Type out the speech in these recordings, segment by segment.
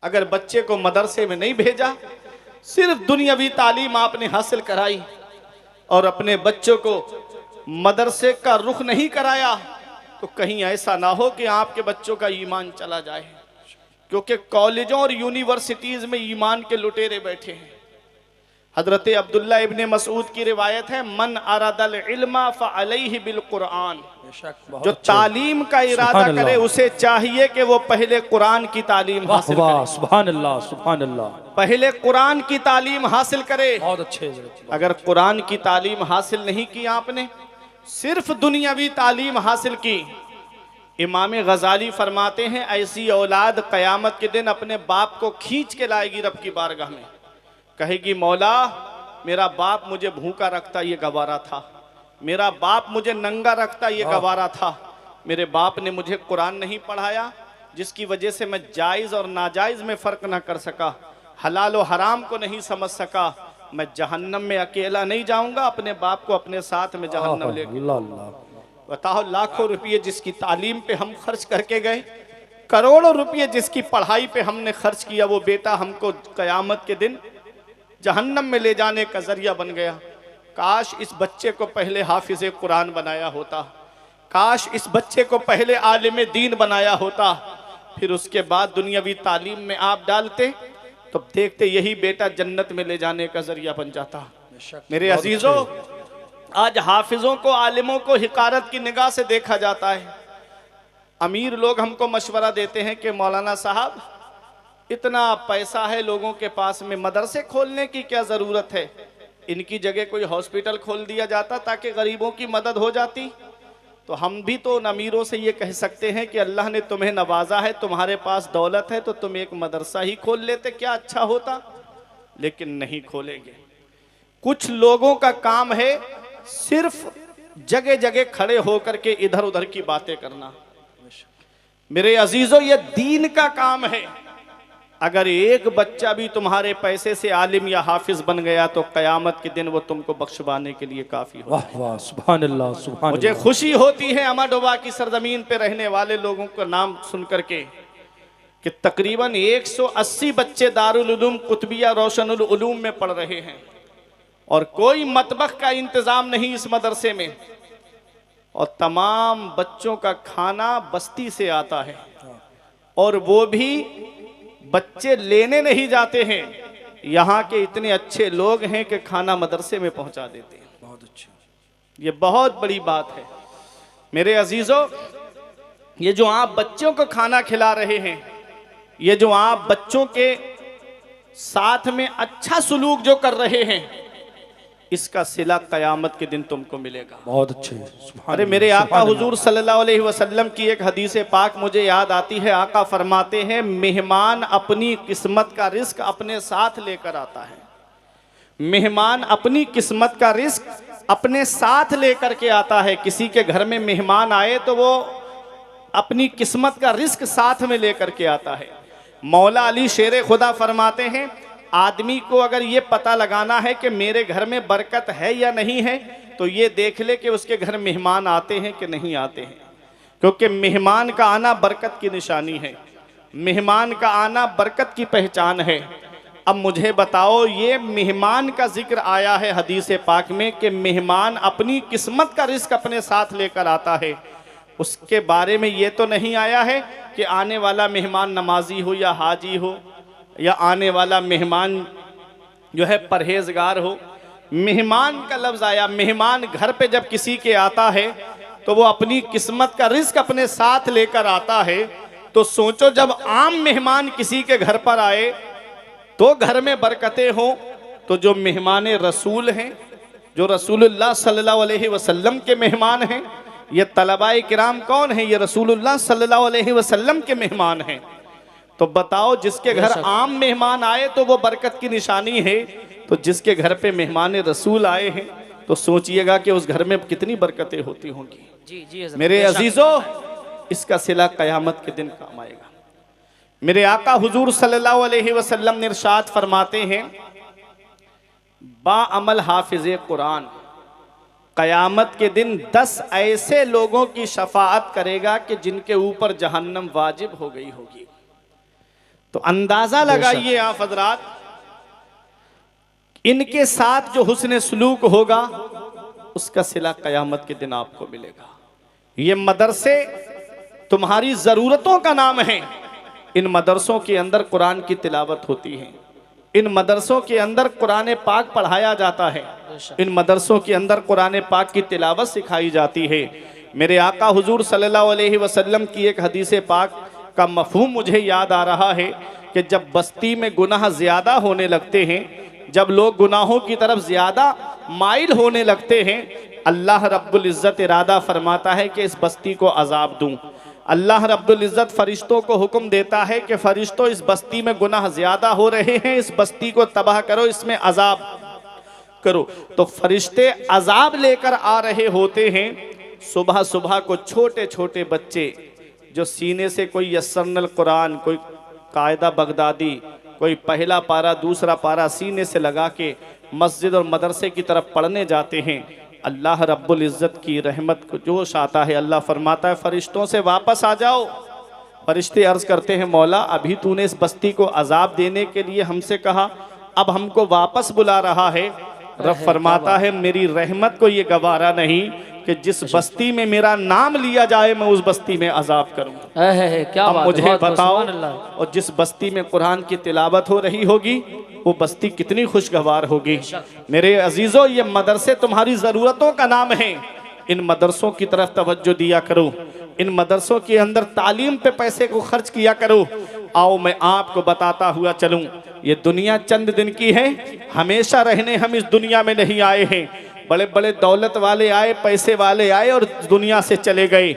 अगर बच्चे को मदरसे में नहीं भेजा, सिर्फ दुनियावी तालीम आपने हासिल कराई और अपने बच्चों को मदरसे का रुख नहीं कराया, तो कहीं ऐसा ना हो कि आपके बच्चों का ईमान चला जाए। क्योंकि कॉलेजों और यूनिवर्सिटीज में ईमान के लुटेरे बैठे हैं। हजरत अब्दुल्ला इब्ने मसूद की रिवायत है, मन अरदल इल्मा फअलैहि बिल कुरान, जो तालीम का इरादा करे उसे चाहिए कि वो पहले कुरान की तालीम हासिल करे। सुभान अल्लाह, सुभान अल्लाह। पहले कुरान की तालीम हासिल करे। बहुत अच्छे। अगर कुरान की तालीम हासिल नहीं की आपने, सिर्फ दुनियावी तालीम हासिल की, इमाम गजाली फरमाते हैं ऐसी औलाद कयामत के दिन अपने बाप को खींच के लाएगी रब की बारगाह में, कहेगी मौला मेरा बाप मुझे भूखा रखता ये गवारा था, मेरा बाप मुझे नंगा रखता ये गवारा था, मेरे बाप ने मुझे कुरान नहीं पढ़ाया जिसकी वजह से मैं जायज़ और नाजायज़ में फ़र्क ना कर सका, हलाल और हराम को नहीं समझ सका, मैं जहन्नम में अकेला नहीं जाऊंगा, अपने बाप को अपने साथ में जहन्नम लेके। बताओ, लाखों रुपये जिसकी तालीम पे हम खर्च करके गए, करोड़ों रुपये जिसकी पढ़ाई पे हमने खर्च किया, वो बेटा हमको कयामत के दिन जहन्नम में ले जाने का जरिया बन गया। काश इस बच्चे को पहले हाफिज कुरान बनाया होता, काश इस बच्चे को पहले आलिम दीन बनाया होता, फिर उसके बाद दुनियावी तालीम में आप डालते तो देखते यही बेटा जन्नत में ले जाने का जरिया बन जाता। मेरे अजीजों, आज हाफिजों को, आलिमों को हिकारत की निगाह से देखा जाता है। अमीर लोग हमको मशवरा देते हैं कि मौलाना साहब इतना पैसा है लोगों के पास में, मदरसे खोलने की क्या ज़रूरत है, इनकी जगह कोई हॉस्पिटल खोल दिया जाता ताकि गरीबों की मदद हो जाती। तो हम भी तो उन अमीरों से ये कह सकते हैं कि अल्लाह ने तुम्हें नवाजा है, तुम्हारे पास दौलत है, तो तुम एक मदरसा ही खोल लेते, क्या अच्छा होता। लेकिन नहीं खोलेंगे। कुछ लोगों का काम है सिर्फ जगह जगह खड़े होकर के इधर उधर की बातें करना। मेरे अजीजों, ये दीन का काम है। अगर एक बच्चा भी तुम्हारे पैसे से आलिम या हाफिज बन गया तो कयामत के दिन वो तुमको बख्शवाने के लिए काफी हो। वाह वाह, सुभान अल्लाह, सुभान। मुझे खुशी होती है अमाडोबा की सरजमीन पे रहने वाले लोगों का नाम सुन करके कि तकरीबन 180 बच्चे दारुल उलूम कुतुबिया रोशनुल उलूम में पढ़ रहे हैं और कोई मतबख का इंतजाम नहीं इस मदरसे में, और तमाम बच्चों का खाना बस्ती से आता है, और वो भी बच्चे लेने नहीं जाते हैं, यहाँ के इतने अच्छे लोग हैं कि खाना मदरसे में पहुंचा देते हैं। बहुत अच्छा, ये बहुत बड़ी बात है। मेरे अजीजों, ये जो आप बच्चों को खाना खिला रहे हैं, ये जो आप बच्चों के साथ में अच्छा सुलूक जो कर रहे हैं, इसका सिला कयामत के दिन तुमको मिलेगा। बहुत अच्छे। अरे मेरे आका हुजूर सल्लल्लाहु अलैहि वसल्लम की एक हदीस पाक मुझे याद आती है। आका फरमाते हैं, मेहमान अपनी किस्मत का रिस्क अपने साथ लेकर आता है। मेहमान अपनी किस्मत का रिस्क अपने साथ लेकर के आता है। किसी के घर में मेहमान आए तो वो अपनी किस्मत का रिस्क साथ में लेकर के आता है। मौला अली शेर खुदा फरमाते हैं, आदमी को अगर ये पता लगाना है कि मेरे घर में बरकत है या नहीं है, तो ये देख ले कि उसके घर मेहमान आते हैं कि नहीं आते हैं, क्योंकि मेहमान का आना बरकत की निशानी है, मेहमान का आना बरकत की पहचान है। अब मुझे बताओ, ये मेहमान का जिक्र आया है हदीस पाक में कि मेहमान अपनी किस्मत का रिस्क अपने साथ लेकर आता है, उसके बारे में ये तो नहीं आया है कि आने वाला मेहमान नमाजी हो या हाजी हो, या आने वाला मेहमान जो है परहेजगार हो। मेहमान का लफ्ज़ आया। मेहमान घर पे जब किसी के आता है तो वो अपनी किस्मत का रिस्क अपने साथ लेकर आता है। तो सोचो, जब आम मेहमान किसी के घर पर आए तो घर में बरकतें हों, तो जो मेहमान रसूल हैं, जो रसूलुल्लाह सल्लल्लाहु अलैहि वसल्लम के मेहमान हैं, ये तलबाए किराम कौन है? ये रसूलुल्लाह सल्लल्लाहु अलैहि वसल्लम के मेहमान हैं। तो बताओ, जिसके घर आम मेहमान आए तो वो बरकत की निशानी है, तो जिसके घर पे मेहमान रसूल आए हैं तो सोचिएगा कि उस घर में कितनी बरकतें होती होंगी। जी जी मेरे अजीजों, इसका सिला कयामत के दिन काम आएगा। मेरे आका हुजूर सल्लल्लाहु अलैहि वसल्लम ने इरशाद फरमाते हैं, बाअमल हाफिज कुरान कयामत के दिन 10 ऐसे लोगों की शफाअत करेगा कि जिनके ऊपर जहन्नम वाजिब हो गई होगी। तो अंदाजा लगाइए आप हजरात, इनके साथ जो हुस्न सलूक होगा उसका सिला कयामत के दिन आपको मिलेगा। ये मदरसे तुम्हारी जरूरतों का नाम है। इन मदरसों के अंदर कुरान की तिलावत होती है, इन मदरसों के अंदर कुरान पाक पढ़ाया जाता है, इन मदरसों के अंदर कुरान पाक की तिलावत सिखाई जाती है। मेरे आका हुजूर सल्लल्लाहु अलैहि वसल्लम की एक हदीस पाक का मफहूम मुझे याद आ रहा है कि जब बस्ती में गुनाह ज़्यादा होने लगते हैं, जब लोग गुनाहों की तरफ ज़्यादा माइल होने लगते हैं, अल्लाह रब्बुल इज़्ज़त इरादा फरमाता है कि इस बस्ती को अजाब दूं। अल्लाह रब्बुल इज़्ज़त फरिश्तों को हुक्म देता है कि फरिश्तों इस बस्ती में गुनाह ज़्यादा हो रहे हैं, इस बस्ती को तबाह करो, इसमें अजाब करो। तो फरिश्ते अजाब लेकर आ रहे होते हैं। सुबह सुबह को छोटे छोटे बच्चे जो सीने से कोई यस्सरनल कुरान, कोई कायदा बगदादी, कोई पहला पारा दूसरा पारा सीने से लगा के मस्जिद और मदरसे की तरफ पढ़ने जाते हैं, अल्लाह रब्बुल इज़्ज़त की रहमत को जोश आता है। अल्लाह फरमाता है फरिश्तों से वापस आ जाओ। फरिश्ते अर्ज़ करते हैं मौला अभी तूने इस बस्ती को अजाब देने के लिए हमसे कहा, अब हमको वापस बुला रहा है। रब फरमाता है मेरी रहमत को ये गवारा नहीं कि जिस बस्ती में मेरा नाम लिया जाए मैं उस बस्ती में अजाब करूं। क्या अब बात, मुझे बताओ, अल्लाह। और जिस बस्ती में कुरान की तिलावत हो रही होगी वो बस्ती कितनी खुशगवार होगी। मेरे अजीजों, ये मदरसे तुम्हारी ज़रूरतों का नाम है। इन मदरसों की तरफ तवज्जो दिया करो, इन मदरसों के अंदर तालीम पे पैसे को खर्च किया करो। आओ मैं आपको बताता हुआ चलूं, ये दुनिया चंद दिन की है, हमेशा रहने हम इस दुनिया में नहीं आए हैं। बड़े बड़े दौलत वाले आए, पैसे वाले आए और दुनिया से चले गए।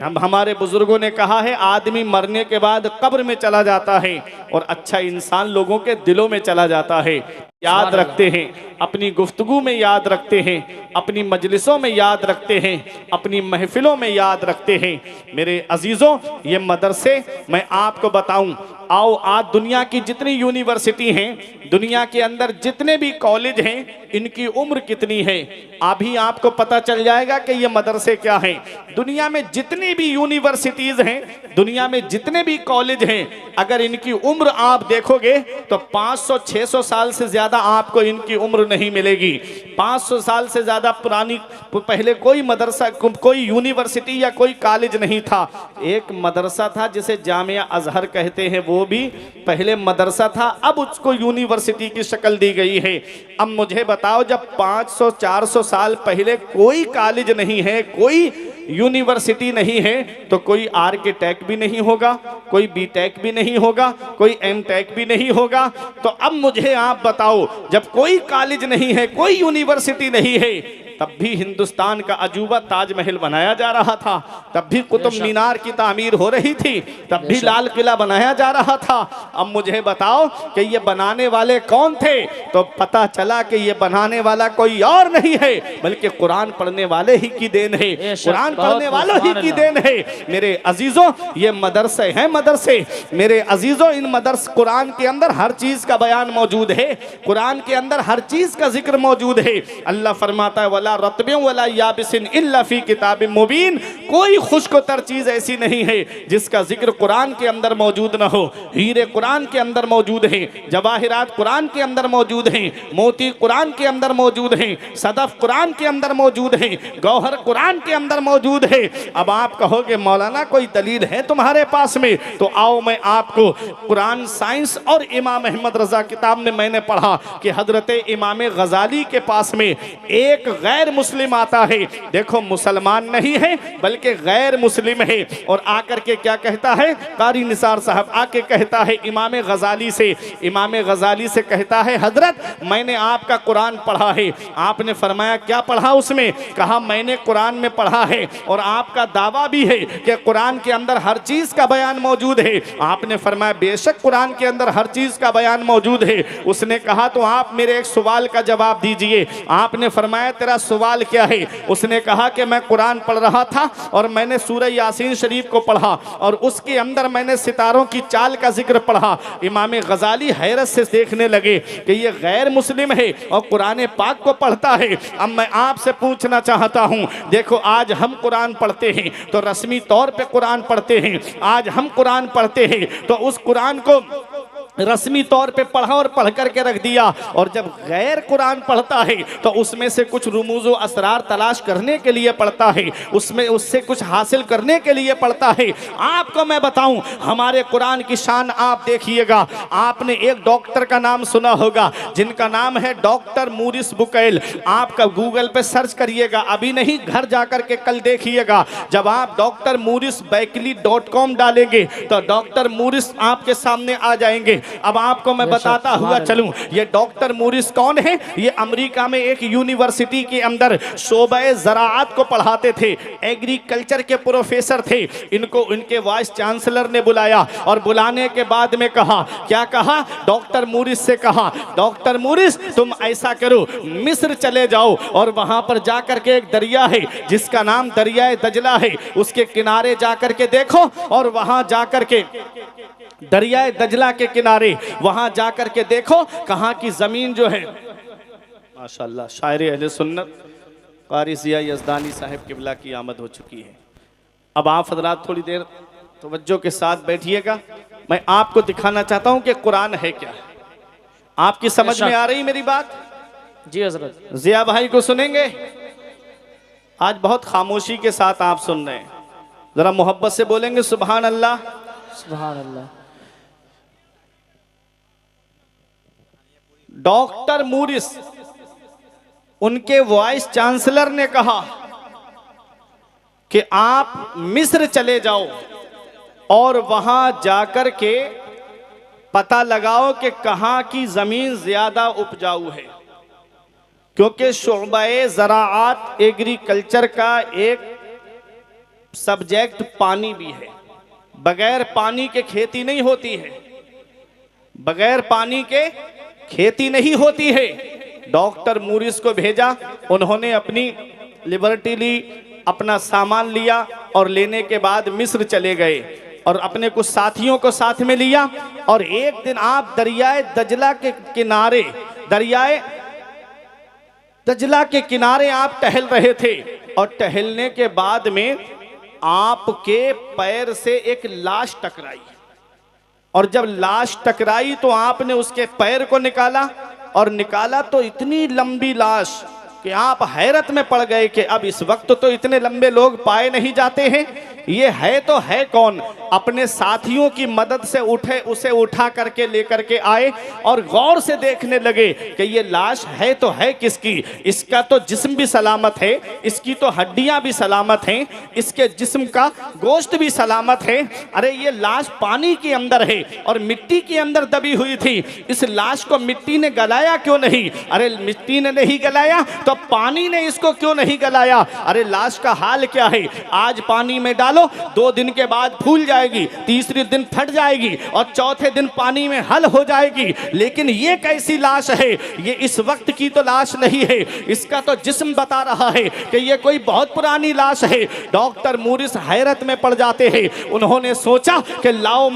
हम हमारे बुजुर्गों ने कहा है आदमी मरने के बाद कब्र में चला जाता है और अच्छा इंसान लोगों के दिलों में चला जाता है। याद रखते हैं, अपनी गुफ्तगू में याद रखते हैं, अपनी मजलिसों में याद रखते हैं, अपनी महफिलों में याद रखते हैं। मेरे अजीज़ों, ये मदरसे मैं आपको बताऊं, आओ आज दुनिया की जितनी यूनिवर्सिटी हैं, दुनिया के अंदर जितने भी कॉलेज हैं, इनकी उम्र कितनी है अभी आपको पता चल जाएगा कि ये मदरसे क्या हैं। दुनिया में जितनी भी यूनिवर्सिटीज़ हैं, दुनिया में जितने भी कॉलेज हैं, अगर इनकी उम्र आप देखोगे तो 500-600 साल से ज़्यादा आपको इनकी उम्र नहीं मिलेगी। 500 साल से ज़्यादा पुरानी पहले कोई मदरसा, कोई यूनिवर्सिटी या कोई कॉलेज नहीं था। एक मदरसा था जिसे जामिया अजहर कहते हैं, वो भी पहले मदरसा था, अब उसको यूनिवर्सिटी की शक्ल दी गई है। अब मुझे बताओ, जब 500-400 साल पहले कोई कॉलेज नहीं है, कोई यूनिवर्सिटी नहीं है, तो कोई आर्किटेक्ट भी नहीं होगा, कोई बीटेक भी नहीं होगा, कोई एमटेक भी नहीं होगा। तो अब मुझे आप बताओ, जब कोई कॉलेज नहीं है, कोई यूनिवर्सिटी नहीं है, तब भी हिंदुस्तान का अजूबा ताजमहल बनाया जा रहा था, तब भी कुतुब मीनार की तामीर हो रही थी, तब भी लाल किला बनाया जा रहा था। अब मुझे बताओ कि ये बनाने वाले कौन थे? तो पता चला कि ये बनाने वाला कोई और नहीं है बल्कि कुरान पढ़ने वाले ही की देन है, कुरान पढ़ने वालों ही की देन है। मेरे अजीजों, ये मदरसे हैं, मदरसे। मेरे अजीजों, इन मदरस कुरान के अंदर हर चीज का बयान मौजूद है, कुरान के अंदर हर चीज का जिक्र मौजूद है। अल्लाह फरमाता है वला रत्बिन वला याबिसिन इल्ला फी किताबिन मुबीन, कोई खुश्कतर चीज ऐसी नहीं है जिसका जिक्र कुरान के अंदर मौजूद न हो। हीरे कुरान के अंदर मौजूद हैं, जवाहिरात कुरान के अंदर मौजूद हैं, मोती कुरान के अंदर मौजूद हैं, सदफ कुरान के अंदर मौजूद हैं, गौहर कुरान के अंदर मौजूद है। अब आप कहोगे मौलाना कोई दलील है तुम्हारे पास में? तो आओ मैं आपको कुरान साइंस और इमाम अहमद रजा किताब में मैंने पढ़ा कि हजरत इमाम गजाली के पास में एक गैर मुस्लिम आता है, देखो मुसलमान नहीं है बल्कि गैर मुस्लिम है, और आकर के क्या कहता है, कारी निसार साहब आके कहता है इमाम गजाली से, इमाम गजाली से कहता है हजरत मैंने आपका कुरान पढ़ा है। आपने फरमाया क्या पढ़ा उसमें? कहा मैंने कुरान में पढ़ा है और आपका दावा भी है कि कुरान के अंदर हर चीज का बयान मौजूद है। आपने फरमाया बेशक कुरान के अंदर हर चीज का बयान मौजूद है। उसने कहा तो आप मेरे एक सवाल का जवाब दीजिए। आपने फरमाया तेरा सवाल क्या है? उसने कहा कि मैं कुरान पढ़ रहा था और मैंने सूरह यासीन शरीफ को पढ़ा और उसके अंदर मैंने सितारों की चाल का जिक्र पढ़ा। इमाम गजाली हैरत से देखने लगे कि ये गैर मुस्लिम है और कुरान पाक को पढ़ता है। अब मैं आपसे पूछना चाहता हूं, देखो आज हम कुरान पढ़ते हैं तो रस्मी तौर पे कुरान पढ़ते हैं, आज हम कुरान पढ़ते हैं तो उस कुरान को रस्मी तौर पे पढ़ा और पढ़ करके रख दिया, और जब गैर कुरान पढ़ता है तो उसमें से कुछ रुमूज़ व असरार तलाश करने के लिए पढ़ता है, उसमें उससे कुछ हासिल करने के लिए पढ़ता है। आपको मैं बताऊं, हमारे कुरान की शान आप देखिएगा। आपने एक डॉक्टर का नाम सुना होगा जिनका नाम है डॉक्टर मूरिस बुकैल। आपका गूगल पे सर्च करिएगा, अभी नहीं घर जाकर के कल देखिएगा। जब आप डॉक्टर मूरिस बैकली.com डालेंगे तो डॉक्टर मूरिस आपके सामने आ जाएंगे। अब आपको मैं बताता हुआ चलूं, ये डॉक्टर मूरिस कौन है? ये अमेरिका में एक यूनिवर्सिटी के अंदर शोबे ज़राअत को पढ़ाते थे, एग्रीकल्चर के प्रोफेसर थे। इनको इनके वाइस चांसलर ने बुलाया और बुलाने के बाद में कहा, क्या कहा? डॉक्टर मूरिस से कहा, डॉक्टर मूरिस तुम ऐसा करो, मिस्र चले जाओ और वहां पर जाकर के एक दरिया है जिसका नाम दरियाए दजला है, उसके किनारे जाकर के देखो, और वहां जाकर के दरियाए दजला के किनारे वहां जाकर के देखो कहाँ की जमीन जो है। माशाअल्लाह, शायर अहले सुन्नत क़ारी ज़िया यज़दानी साहब क़िबला की आमद हो चुकी है। अब आप हज़रात थोड़ी देर तवज्जो के साथ बैठिएगा। मैं आपको दिखाना चाहता हूं कि कुरान है क्या। आपकी समझ में आ रही मेरी बात? जी हजरत। ज़िया भाई को सुनेंगे? आज बहुत खामोशी के साथ आप सुन रहे हैं, जरा मोहब्बत से बोलेंगे सुभान अल्लाह। सुभान अल्लाह। डॉक्टर मूरिस, उनके वाइस चांसलर ने कहा कि आप मिस्र चले जाओ और वहां जाकर के पता लगाओ कि कहां की जमीन ज्यादा उपजाऊ है, क्योंकि शोबे ज़राअत एग्रीकल्चर का एक सब्जेक्ट पानी भी है। बगैर पानी के खेती नहीं होती है, बगैर पानी के खेती नहीं होती है। डॉक्टर मूरिस को भेजा, उन्होंने अपनी लिबर्टी ली, अपना सामान लिया और लेने के बाद मिस्र चले गए और अपने कुछ साथियों को साथ में लिया। और एक दिन आप दरियाए दजला के किनारे, दरियाए दजला के किनारे आप टहल रहे थे, और टहलने के बाद में आपके पैर से एक लाश टकराई, और जब लाश टकराई तो आपने उसके पैर को निकाला, और निकाला तो इतनी लंबी लाश कि आप हैरत में पड़ गए कि अब इस वक्त तो इतने लंबे लोग पाए नहीं जाते हैं, ये है तो है कौन। अपने साथियों की मदद से उठे, उसे उठा करके लेकर के आए और गौर से देखने लगे कि ये लाश है तो है किसकी। इसका तो जिस्म भी सलामत है, इसकी तो हड्डियां भी सलामत हैं, इसके जिस्म का गोश्त भी सलामत है। अरे ये लाश पानी के अंदर है और मिट्टी के अंदर दबी हुई थी, इस लाश को मिट्टी ने गलाया क्यों नहीं? अरे मिट्टी ने नहीं गलाया तो पानी ने इसको क्यों नहीं गलाया? अरे लाश का हाल क्या है? आज पानी में डालो, 2 दिन के बाद फूल जाएगी, तीसरे दिन फट जाएगी और चौथे दिन पानी में हल हो जाएगी। लेकिन ये कैसी लाश है? ये इस वक्त की तो लाश नहीं है, इसका तो जिस्म बता रहा है कि ये कोई बहुत पुरानी लाश है। डॉक्टर मूरिस हैरत में पड़ जाते हैं। उन्होंने सोचा कि लाओ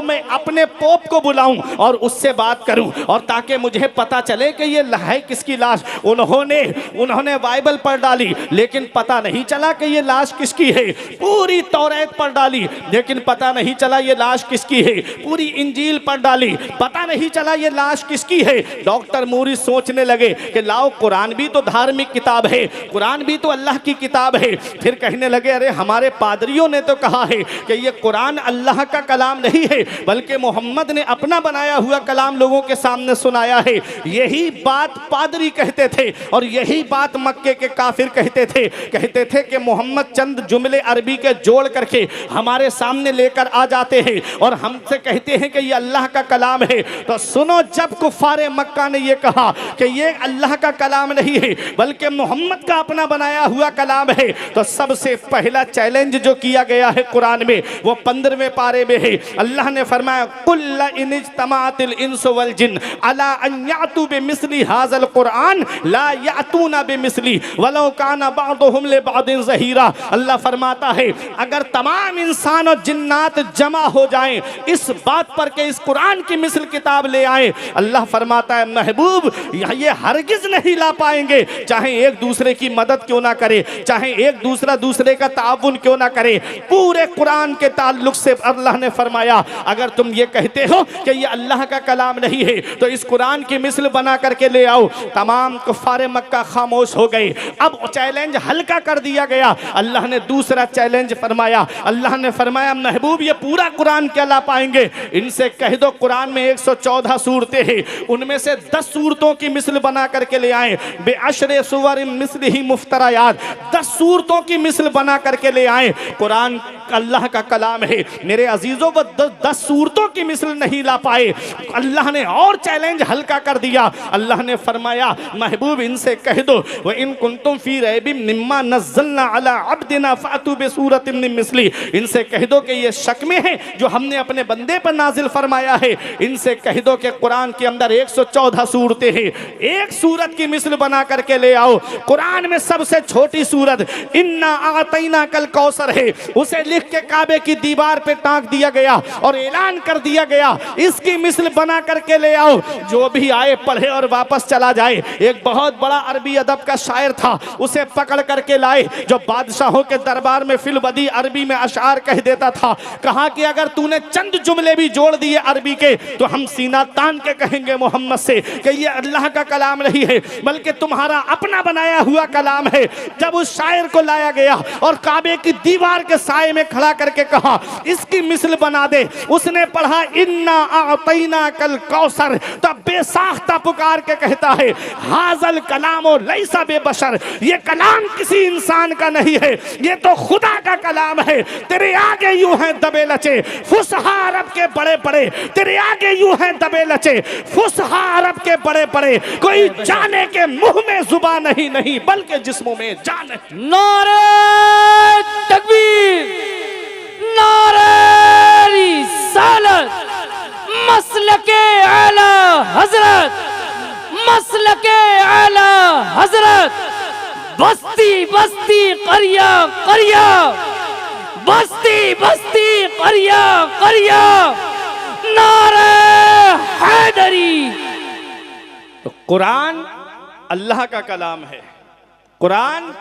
मैं अपने पोप को बुलाऊं और उससे बात करूं, और ताकि मुझे पता चले कि ये है किसकी लाश। उन्होंने बाइबल पढ़ डाली, लेकिन पता नहीं चला कि ये लाश किसकी है। पूरी तौरात पढ़ डाली, लेकिन पता नहीं चला ये लाश किसकी है। पूरी इंजील पढ़ डाली, पता नहीं चला ये लाश किसकी है। डॉक्टर मूरिस सोचने लगे कि लाओ, कुरान भी तो धार्मिक किताब है, कुरान भी तो अल्लाह की किताब है। फिर कहने लगे, अरे हमारे पादरियों ने तो कहा है कि ये कुरान अल्लाह का कलाम नहीं है, बल्कि मोहम्मद ने अपना बनाया हुआ कलाम लोगों के सामने सुनाया है। यही बात पादरी कहते थे और यही बात मक्के के काफिर कहते थे कि मोहम्मद चंद जुमले अरबी के जोड़ करके हमारे सामने लेकर आ जाते हैं और हमसे कहते हैं कि ये अल्लाह का कलाम है। तो सुनो, जब कुफारे मक्का ने ये कहा कि ये अल्लाह का कलाम नहीं है बल्कि मोहम्मद का अपना बनाया हुआ कलाम है, तो सबसे पहला चैलेंज जो किया गया है कुरान में, वो 15वें पारे में है। अल्लाह ने फरमाया, कुल इन इज्तमाअतिल इंसु वल जिन अला अन यातू बिमिस्ली हाज़ल कुरान ला यातूना बिमिस्ली वलौ काना बादुहुम लिबादिन ज़हीरा। अल्लाह फरमाता है अगर तमाम इंसान और जिन्नात जमा हो जाएं इस बात पर के इस कुरान की मिसल किताब ले आए, अल्लाह फरमाता है महबूब ये हरगिज नहीं ला पाएंगे, चाहे एक दूसरे की मदद क्यों ना करे, चाहे एक दूसरे का ताउन क्यों ना करे। पूरे कुरान के ताल्लुक से अल्लाह ने फरमाया अगर तुम ये कहते हो कि ये अल्लाह का कलाम नहीं है तो इस कुरान की मिसल बना करके ले आओ। तमाम कुफ़ारे मक्का खामोश हो गए। अब चैलेंज हल्का कर दिया गया। अल्लाह ने दूसरा चैलेंज फरमाया। अल्लाह ने फरमाया महबूब ये पूरा कुरान क्या ला पाएंगे, इनसे कह दो कुरान में 114 सूरतें हैं, उनमें से 10 सूरतों की मिसल बना करके ले आए। बेअशरे सुवर मिस्लिही मुफ्तरायात, 10 सूरतों की मिसल बना करके ले आए। कुरान अल्लाह का कलाम है मेरे अजीजों, वो 10 सूरतों की मिसल नहीं ला पाए। अल्लाह ने और चैलेंज हल्का कर दिया। अल्लाह ने फरमाया महबूब इनसे कह दो व इन कुंतुम फी रैबिम मिम्मा नज़्ज़लना अला अब्दिना फ़अतू बिसूरतिन मिन मिस्ली, इनसे कह दो कि ये शक में है जो हमने अपने बंदे पर नाजिल फरमाया है। इनसे कह दो कि कुरान के अंदर 114 सूरतें हैं, एक सूरत की मिसल बना करके ले आओ। कुरान में सबसे छोटी सूरत इन्ना आतैना कल कौसर है, उसे लिख के काबे की दीवार पे टांग दिया गया और ऐलान कर दिया गया इसकी मिसल बना करके ले आओ। जो भी आए पढ़े और वापस चला जाए। एक बहुत बड़ा अरबी अदब का शायर था, उसे पकड़ करके लाए जो बादशाहों के दरबार में फिलबदी अरबी में अशार कह देता था। कहा कि अगर तूने चंद जुमले भी जोड़ दिए अरबी के तो हम सीना तान के कहेंगे मोहम्मद से कि ये अल्लाह का कलाम नहीं है बल्कि तुम्हारा अपना बनाया हुआ कलाम है। जब उस शायर को लाया गया और काबे की दीवार के साए में खड़ा करके कहा इसकी मिसल बना दे, उसने पढ़ा इन्ना आतैना कल कौसर, तब बेसाख्ता पुकार के कहता है हाजल कलामो लैसा बेबशर, ये कलाम किसी इंसान का नहीं है, ये तो खुदा का कलाम है। तेरे आगे यूं है दबे लचे फुसहा अरब के बड़े बड़े, तेरे आगे यूं है दबे लचे फुसहा अरब के बड़े बड़े, कोई जाने के मुंह में जुबान नहीं बल्कि जिस्मों में जान है। नारे तकबीर, नारे रिसालत, मसलके आला हजरत, मसलके आला हजरत, बस्ती बस्ती करिया करिया, बस्ती बस्ती करिया करिया, नारे हैदरी। तो कुरान अल्लाह का कलाम है, कुरान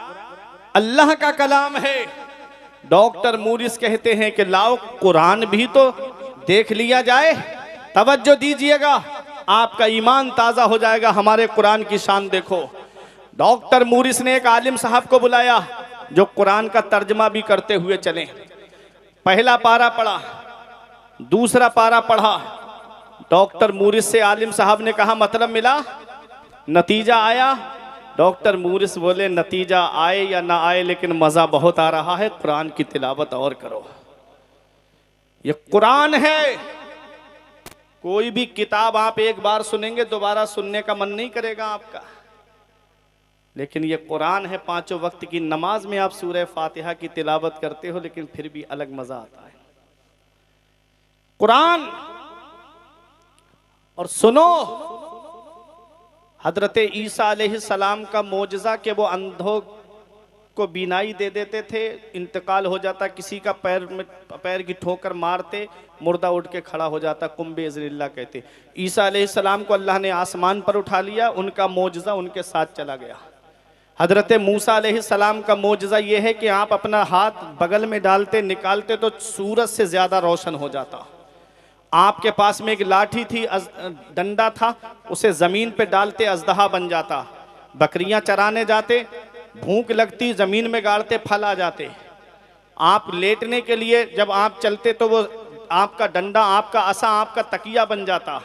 अल्लाह का कलाम है। डॉक्टर मूरिस कहते हैं कि लाओ कुरान भी तो देख लिया जाए। तवज्जो दीजिएगा, आपका ईमान ताज़ा हो जाएगा। हमारे कुरान की शान देखो। डॉक्टर मूरिस ने एक आलिम साहब को बुलाया जो कुरान का तर्जमा भी करते हुए चले। पहला पारा पढ़ा, दूसरा पारा पढ़ा। डॉक्टर मूरिस से आलिम साहब ने कहा मतलब मिला, नतीजा आया? डॉक्टर मूरिस बोले नतीजा आए या ना आए लेकिन मज़ा बहुत आ रहा है, कुरान की तिलावत और करो। ये कुरान है। कोई भी किताब आप एक बार सुनेंगे दोबारा सुनने का मन नहीं करेगा आपका, लेकिन ये कुरान है। 5 वक्त की नमाज में आप सूरह फातिहा की तिलावत करते हो लेकिन फिर भी अलग मज़ा आता है। कुरान और सुनो हजरत ईसा अलैहिस्सलाम का मोजज़ा कि वो अंधों को बीनाई दे देते थे, इंतकाल हो जाता, किसी का पैर की ठोकर मारते मुर्दा उठ के खड़ा हो जाता, कुंबे इज़्निल्लाह कहते। ईसा अलैहिस्सलाम को अल्लाह ने आसमान पर उठा लिया, उनका मोजज़ा उनके साथ चला गया। हजरत मूसा अलैहिस्सलाम का मोजज़ा ये है कि आप अपना हाथ बगल में डालते निकालते तो सूरज से ज़्यादा रोशन हो जाता। आपके पास में एक लाठी थी, डंडा था, उसे ज़मीन पे डालते अजदहा बन जाता। बकरियां चराने जाते, भूख लगती, ज़मीन में गाड़ते, फल आ जाते। आप लेटने के लिए जब आप चलते तो वो आपका डंडा, आपका असा, आपका तकिया बन जाता।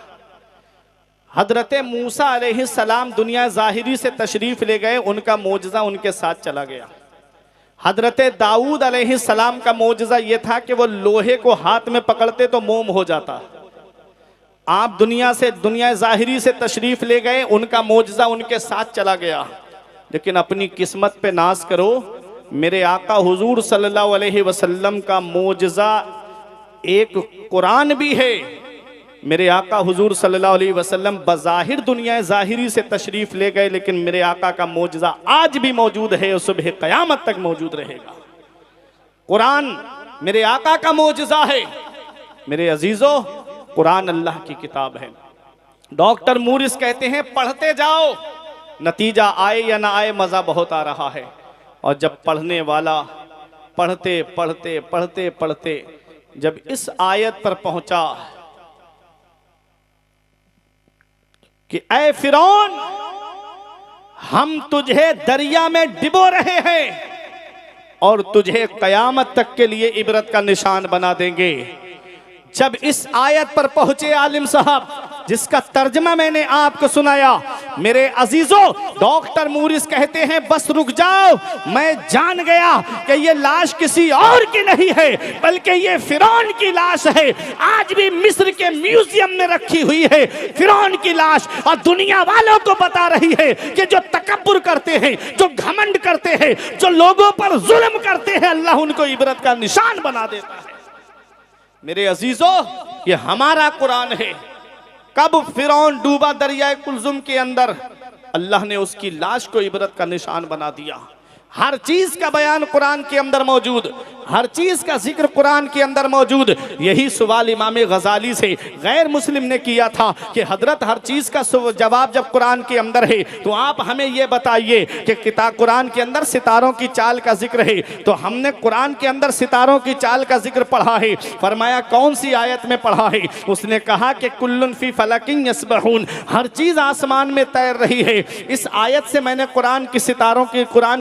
हजरत मूसा अलैहिस्सलाम दुनिया ज़ाहिरी से तशरीफ़ ले गए, उनका मोजज़ा उनके साथ चला गया। हजरत दाऊद अलैहिस्सलाम का मोजज़ा ये था कि वो लोहे को हाथ में पकड़ते तो मोम हो जाता। आप दुनिया ज़ाहिरी से तशरीफ़ ले गए, उनका मोजज़ा उनके साथ चला गया। लेकिन अपनी किस्मत पे नाज करो, मेरे आका हुजूर सल्लल्लाहु अलैहि वसल्लम का मोजज़ा एक कुरान भी है, मेरे आका हुजूर सल्लल्लाहु अलैहि वसल्लम बज़ाहिर दुनिया ज़ाहिरी से तशरीफ़ ले गए, लेकिन मेरे आका का मोजज़ा आज भी मौजूद है और सुबह क़यामत तक मौजूद रहेगा। कुरान मेरे आका का मोजज़ा है। मेरे अजीज़ों, कुरान अल्लाह की किताब है। डॉक्टर मूरिस कहते हैं पढ़ते जाओ, नतीजा आए या ना आए मज़ा बहुत आ रहा है। और जब पढ़ने वाला पढ़ते पढ़ते पढ़ते पढ़ते जब इस आयत पर पहुंचा कि ऐ फिरौन, हम तुझे दरिया में डिबो रहे हैं और तुझे कयामत तक के लिए इबरत का निशान बना देंगे। जब इस आयत पर पहुंचे आलिम साहब, जिसका तर्जमा मैंने आपको सुनाया, मेरे अजीजों, डॉक्टर मूरिस कहते हैं बस रुक जाओ, मैं जान गया कि ये लाश किसी और की नहीं है बल्कि ये फिरौन की लाश है। आज भी मिस्र के म्यूजियम में रखी हुई है फिरौन की लाश, और दुनिया वालों को बता रही है कि जो तकब्बुर करते हैं, जो घमंड करते हैं, जो लोगों पर जुल्म करते हैं, अल्लाह उनको इबरत का निशान बना देता है। मेरे अजीजों, ये हमारा कुरान है। कब फिरौन डूबा दरियाए कुलजुम के अंदर, अल्लाह ने उसकी लाश को इबरत का निशान बना दिया। हर चीज का बयान कुरान के अंदर मौजूद, हर चीज का जिक्र कुरान के अंदर मौजूद। यही सवाल इमाम गजाली से गैर मुस्लिम ने किया था कि हजरत हर चीज का जवाब जब कुरान के अंदर है तो आप हमें यह बताइए कि किताब कुरान के अंदर सितारों की चाल का जिक्र है, तो हमने कुरान के अंदर सितारों की चाल का जिक्र पढ़ा है। फरमाया कौन सी आयत में पढ़ा है? उसने कहा कि कुल्लुन फी फलकिन यस्बहून, हर चीज आसमान में तैर रही है। इस आयत से मैंने कुरान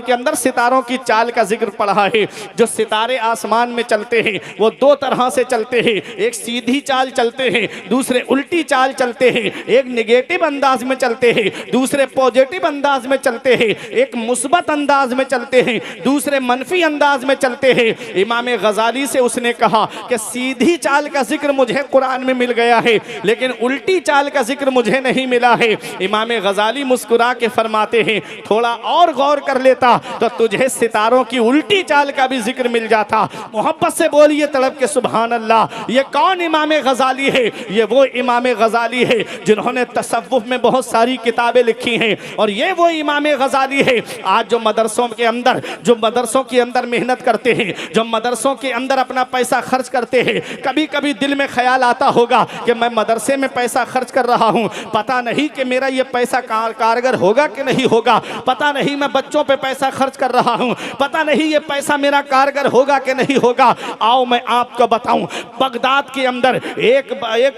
के अंदर सितारों की चाल का जिक्र पढ़ा है। जो सितारे आसमान में चलते हैं वो दो तरह से चलते हैं, एक सीधी चाल चलते हैं, दूसरे उल्टी चाल चलते हैं। एक नेगेटिव अंदाज में चलते हैं, दूसरे पॉजिटिव अंदाज में चलते हैं। एक मुस्बत अंदाज में चलते हैं, दूसरे मनफी अंदाज में चलते हैं। इमाम गजाली से उसने कहा कि सीधी चाल का जिक्र मुझे कुरान में मिल गया है, लेकिन उल्टी चाल का जिक्र मुझे नहीं मिला है। इमाम गजाली मुस्कुरा के फरमाते हैं थोड़ा और गौर कर लेता तो तुझे सितारों की उल्टी चाल का भी जिक्र मिल जाता। मोहब्बत से बोलिए तड़प के सुभान अल्लाह। ये कौन इमाम गजाली है? ये वो इमाम गजाली है जिन्होंने तसव्वुफ में बहुत सारी किताबें लिखी हैं, और ये वो इमाम गजाली है आज जो मदरसों के अंदर मेहनत करते हैं, जो मदरसों के अंदर अपना पैसा खर्च करते हैं। कभी कभी दिल में ख्याल आता होगा कि मैं मदरसे में पैसा खर्च कर रहा हूँ, पता नहीं कि मेरा ये पैसा कारगर होगा कि नहीं होगा, पता नहीं मैं बच्चों पे पैसा खर्च कर रहा हूँ, पता नहीं ये पैसा मेरा कारगर होगा कि नहीं होगा। आओ मैं आपको बताऊं, बगदाद के अंदर एक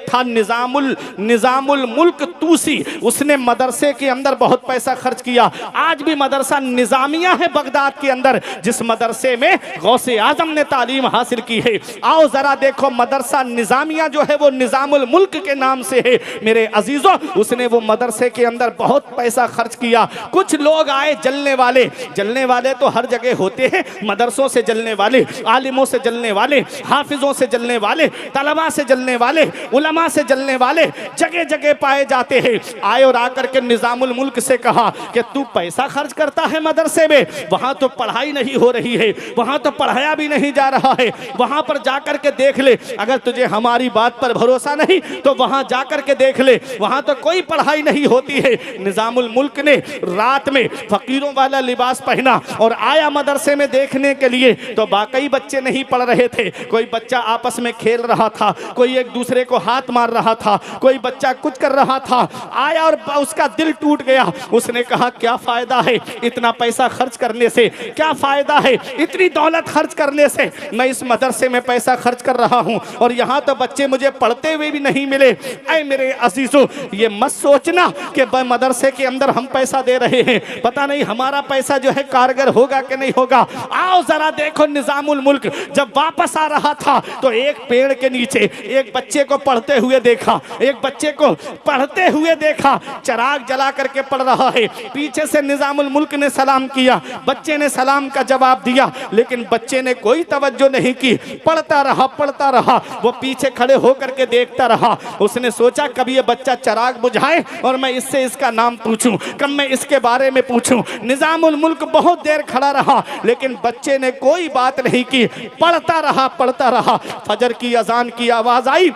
था निजामुल मुल्क तूसी, उसने मदरसे के अंदर बहुत पैसा खर्च किया। आज भी मदरसा निजामिया है बगदाद के अंदर, जिस मदरसे में गौसे आजम ने तालीम हासिल की है। आओ जरा देखो, मदरसा निजामिया जो है वो निजामुल मुल्क के नाम से है। मेरे अजीजों, उसने वो मदरसे के अंदर बहुत पैसा खर्च किया। कुछ लोग आए जलने वाले तो हर जगह होते हैं, मदरसों से जलने वाले, आलिमों से जलने वाले, हाफिजों से जलने वाले, तलबा से जलने वाले, उलमा से जलने वाले जगह जगह पाए जाते हैं। आए और आकर के निजामुल मुल्क से कहा कि तू पैसा खर्च करता है मदरसे में, वहां तो पढ़ाई नहीं हो रही है, वहां तो पढ़ाया भी नहीं जा रहा है, वहां पर जाकर के देख ले। अगर तुझे हमारी बात पर भरोसा नहीं तो वहां जाकर के देख ले, वहां तो कोई पढ़ाई नहीं होती है। निजामुल मुल्क ने रात में फकीरों वाला लिबास पहना और आया मदरसे में देखने के लिए, तो बाकी बच्चे नहीं पढ़ रहे थे। कोई बच्चा आपस में खेल रहा था, कोई एक दूसरे को हाथ मार रहा था, कोई बच्चा कुछ कर रहा था। आया और उसका दिल टूट गया। उसने कहा क्या फायदा है इतना पैसा खर्च करने से, क्या फायदा है इतनी दौलत खर्च करने से? मैं इस मदरसे में पैसा खर्च कर रहा हूं और यहां तो बच्चे मुझे पढ़ते हुए भी नहीं मिले। ऐ मेरे अजीजों, ये मत सोचना कि मदरसे के अंदर हम पैसा दे रहे हैं, पता नहीं हमारा पैसा जो है कारगर होगा कि नहीं होगा। आओ जरा देखो, निजामुल मुल्क जब वापस आ रहा था तो एक पेड़ के नीचे एक बच्चे को पढ़ते हुए देखा, चिराग जला करके पढ़ रहा है। पीछे से निजामुल मुल्क ने सलाम किया, बच्चे ने सलाम का जवाब दिया, लेकिन बच्चे ने कोई तवज्जो नहीं की, पढ़ता रहा। वो पीछे खड़े होकर के देखता रहा। उसने सोचा कभी ये बच्चा चिराग बुझाए और मैं इससे इसका नाम पूछूं, कब मैं इसके बारे में पूछूं। निजामुल मुल्क बहुत देर खड़ा रहा, लेकिन बच्चे ने कोई बात नहीं की, पढ़ता रहा। फजर की अजान की आवाज आई,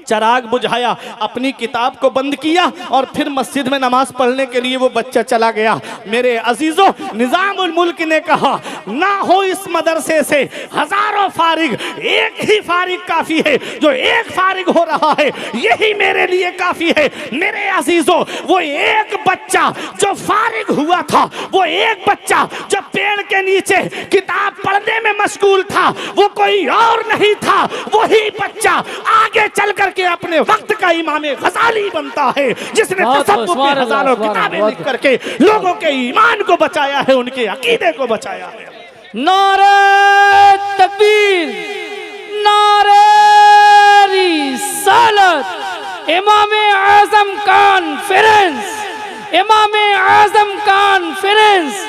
चराग बुझाया, अपनी किताब को बंद किया और फिर मस्जिद में नमाज पढ़ने के लिए वो बच्चा चला गया। मेरे अजीजों, निजामुल मुल्क ने कहा ना हो इस मदरसे से हजारों फारिग, एक ही फारिग काफी है। जो एक फारिग हो रहा है यही मेरे लिए काफी है। मेरे अजीजों, वो एक बच्चा जो फारिग हुआ था, वो एक बच्चा जो पेड़ के नीचे किताब पढ़ने में मशगूल था, वो कोई और नहीं था, वही बच्चा आगे चल करके अपने वक्त का इमाम गजाली बनता है, जिसने तसव्वुफ की हजारों किताबें लिख करके लोगों के ईमान को बचाया है, उनके अकीदे को बचाया है। नारे तकबीर, नारे रिसालत, इमाम आजम कॉन्फ्रेंस, इमाम आजम कॉन्फ्रेंस,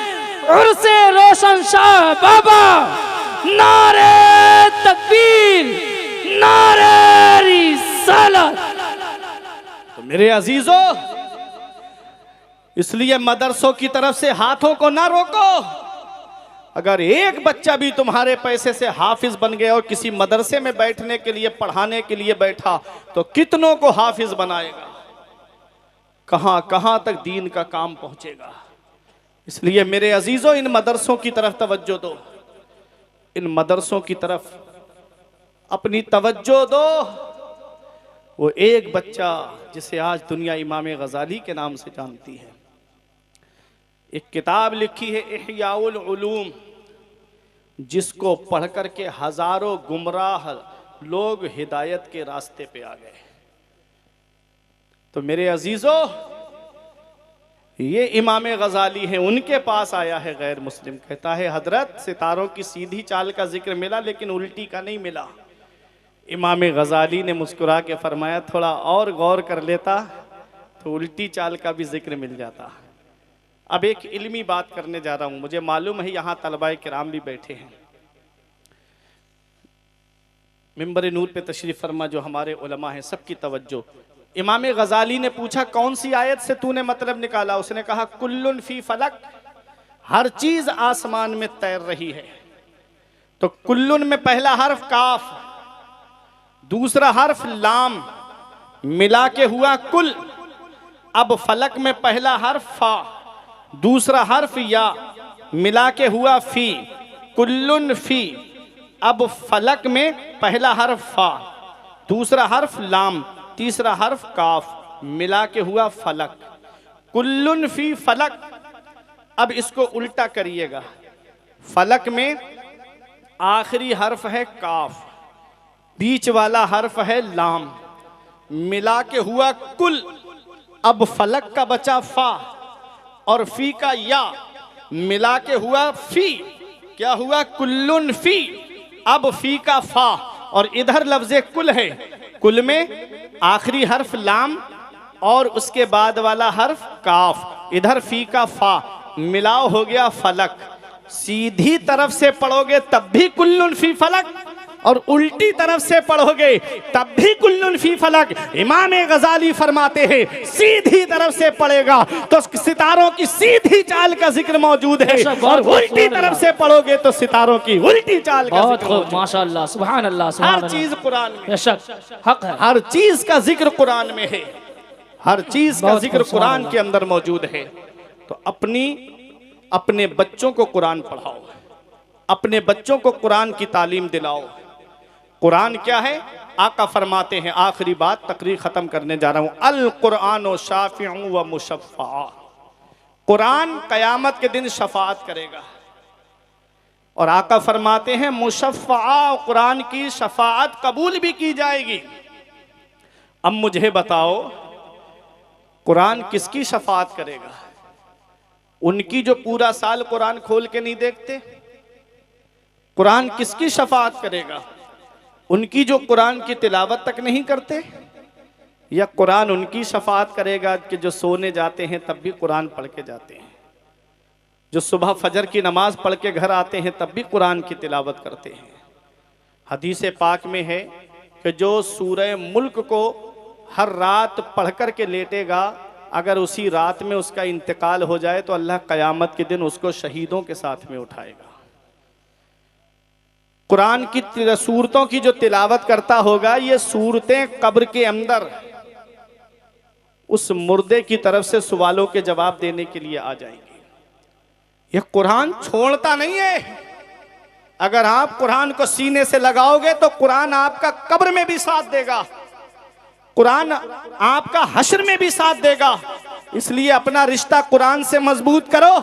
उर्से रोशन शाह बाबा, नारे तकबीर, नारे रिसालत। तो मेरे अजीजों, इसलिए मदरसों की तरफ से हाथों को ना रोको। अगर एक बच्चा भी तुम्हारे पैसे से हाफिज बन गया और किसी मदरसे में बैठने के लिए, पढ़ाने के लिए बैठा, तो कितनों को हाफिज बनाएगा, कहां कहां तक दीन का काम पहुंचेगा। इसलिए मेरे अजीजों, इन मदरसों की तरफ तवज्जो दो, इन मदरसों की तरफ अपनी तवज्जो दो। वो एक बच्चा जिसे आज दुनिया इमाम गजाली के नाम से जानती है, एक किताब लिखी है इह्याउल उलूम, जिसको पढ़ करके हजारों गुमराह लोग हिदायत के रास्ते पे आ गए। तो मेरे अजीजों, ये इमाम गजाली है, उनके पास आया है गैर मुस्लिम, कहता है हजरत सितारों की सीधी चाल का जिक्र मिला लेकिन उल्टी का नहीं मिला। इमाम गजाली ने मुस्कुरा के फरमाया थोड़ा और गौर कर लेता तो उल्टी चाल का भी जिक्र मिल जाता। अब एक इल्मी बात करने जा रहा हूं, मुझे मालूम है यहाँ तलबाए किराम भी बैठे हैं। मिंबर नूर पे तशरीफ फरमा जो हमारे उलमा हैं, सबकी तवज्जो। इमाम गजाली ने पूछा कौन सी आयत से तूने मतलब निकाला? उसने कहा कुल्लुन फी फलक, हर चीज आसमान में तैर रही है। तो कुल्लुन में पहला हर्फ काफ, दूसरा हर्फ लाम, मिला के हुआ कुल। अब फलक में पहला हर्फ फा, दूसरा हर्फ या, मिला के हुआ फी, कुल्लुन फी। अब फलक में पहला हर्फ फा, दूसरा हर्फ लाम, तीसरा हर्फ काफ, मिला के हुआ फलक, कुल्लुन फी फलक। अब इसको उल्टा करिएगा, फलक में आखिरी हर्फ है काफ, बीच वाला हर्फ है लाम, मिला के हुआ कुल। अब फलक का बचा फा और फी का या, मिला के हुआ फी, क्या हुआ? कुल्लुन फी। अब फी का फा और इधर लफ्ज़े कुल है, कुल में आखिरी हर्फ लाम और उसके बाद वाला हर्फ काफ, इधर फी का फा, मिलाव हो गया फलक। सीधी तरफ से पढ़ोगे तब भी कुल्लुन फी फलक, और उल्टी तरफ से पढ़ोगे तब भी कुल्लुन फी फलक। इमाम गजाली फरमाते हैं सीधी तरफ से पढ़ेगा तो सितारों की सीधी चाल का जिक्र मौजूद है, और उल्टी तरफ से पढ़ोगे तो सितारों की उल्टी चाल का जिक्र मौजूद है। माशाअल्लाह, सुभान अल्लाह, सुभान हर चीज कुरान में, बेशक हक है, हर चीज का जिक्र कुरान में है, हर चीज का जिक्र कुरान के अंदर मौजूद है। तो अपने बच्चों को कुरान पढ़ाओ, अपने बच्चों को कुरान की तालीम दिलाओ। कुरान क्या है? आका फरमाते हैं, आखिरी बात तकरीर खत्म करने जा रहा हूं, अल कुरान शाफिउ व मुशफ़्फ़ा। कुरान कयामत के दिन शफाअत करेगा, और आका फरमाते हैं मुशफ़्फ़ा, कुरान की शफाअत कबूल भी की जाएगी। अब मुझे बताओ कुरान किसकी शफाअत करेगा? उनकी जो पूरा साल कुरान खोल के नहीं देखते। कुरान किसकी शफाअत करेगा? उनकी जो कुरान की तिलावत तक नहीं करते, या कुरान उनकी शफाअत करेगा कि जो सोने जाते हैं तब भी कुरान पढ़ के जाते हैं, जो सुबह फजर की नमाज पढ़ के घर आते हैं तब भी कुरान की तिलावत करते हैं। हदीस पाक में है कि जो सूरह मुल्क को हर रात पढ़ कर के लेटेगा, अगर उसी रात में उसका इंतकाल हो जाए तो अल्लाह क़यामत के दिन उसको शहीदों के साथ में उठाएगा। कुरान की सूरतों की जो तिलावत करता होगा, ये सूरतें कब्र के अंदर उस मुर्दे की तरफ से सवालों के जवाब देने के लिए आ जाएंगी। ये कुरान छोड़ता नहीं है। अगर आप कुरान को सीने से लगाओगे तो कुरान आपका कब्र में भी साथ देगा, कुरान आपका हश्र में भी साथ देगा। इसलिए अपना रिश्ता कुरान से मजबूत करो,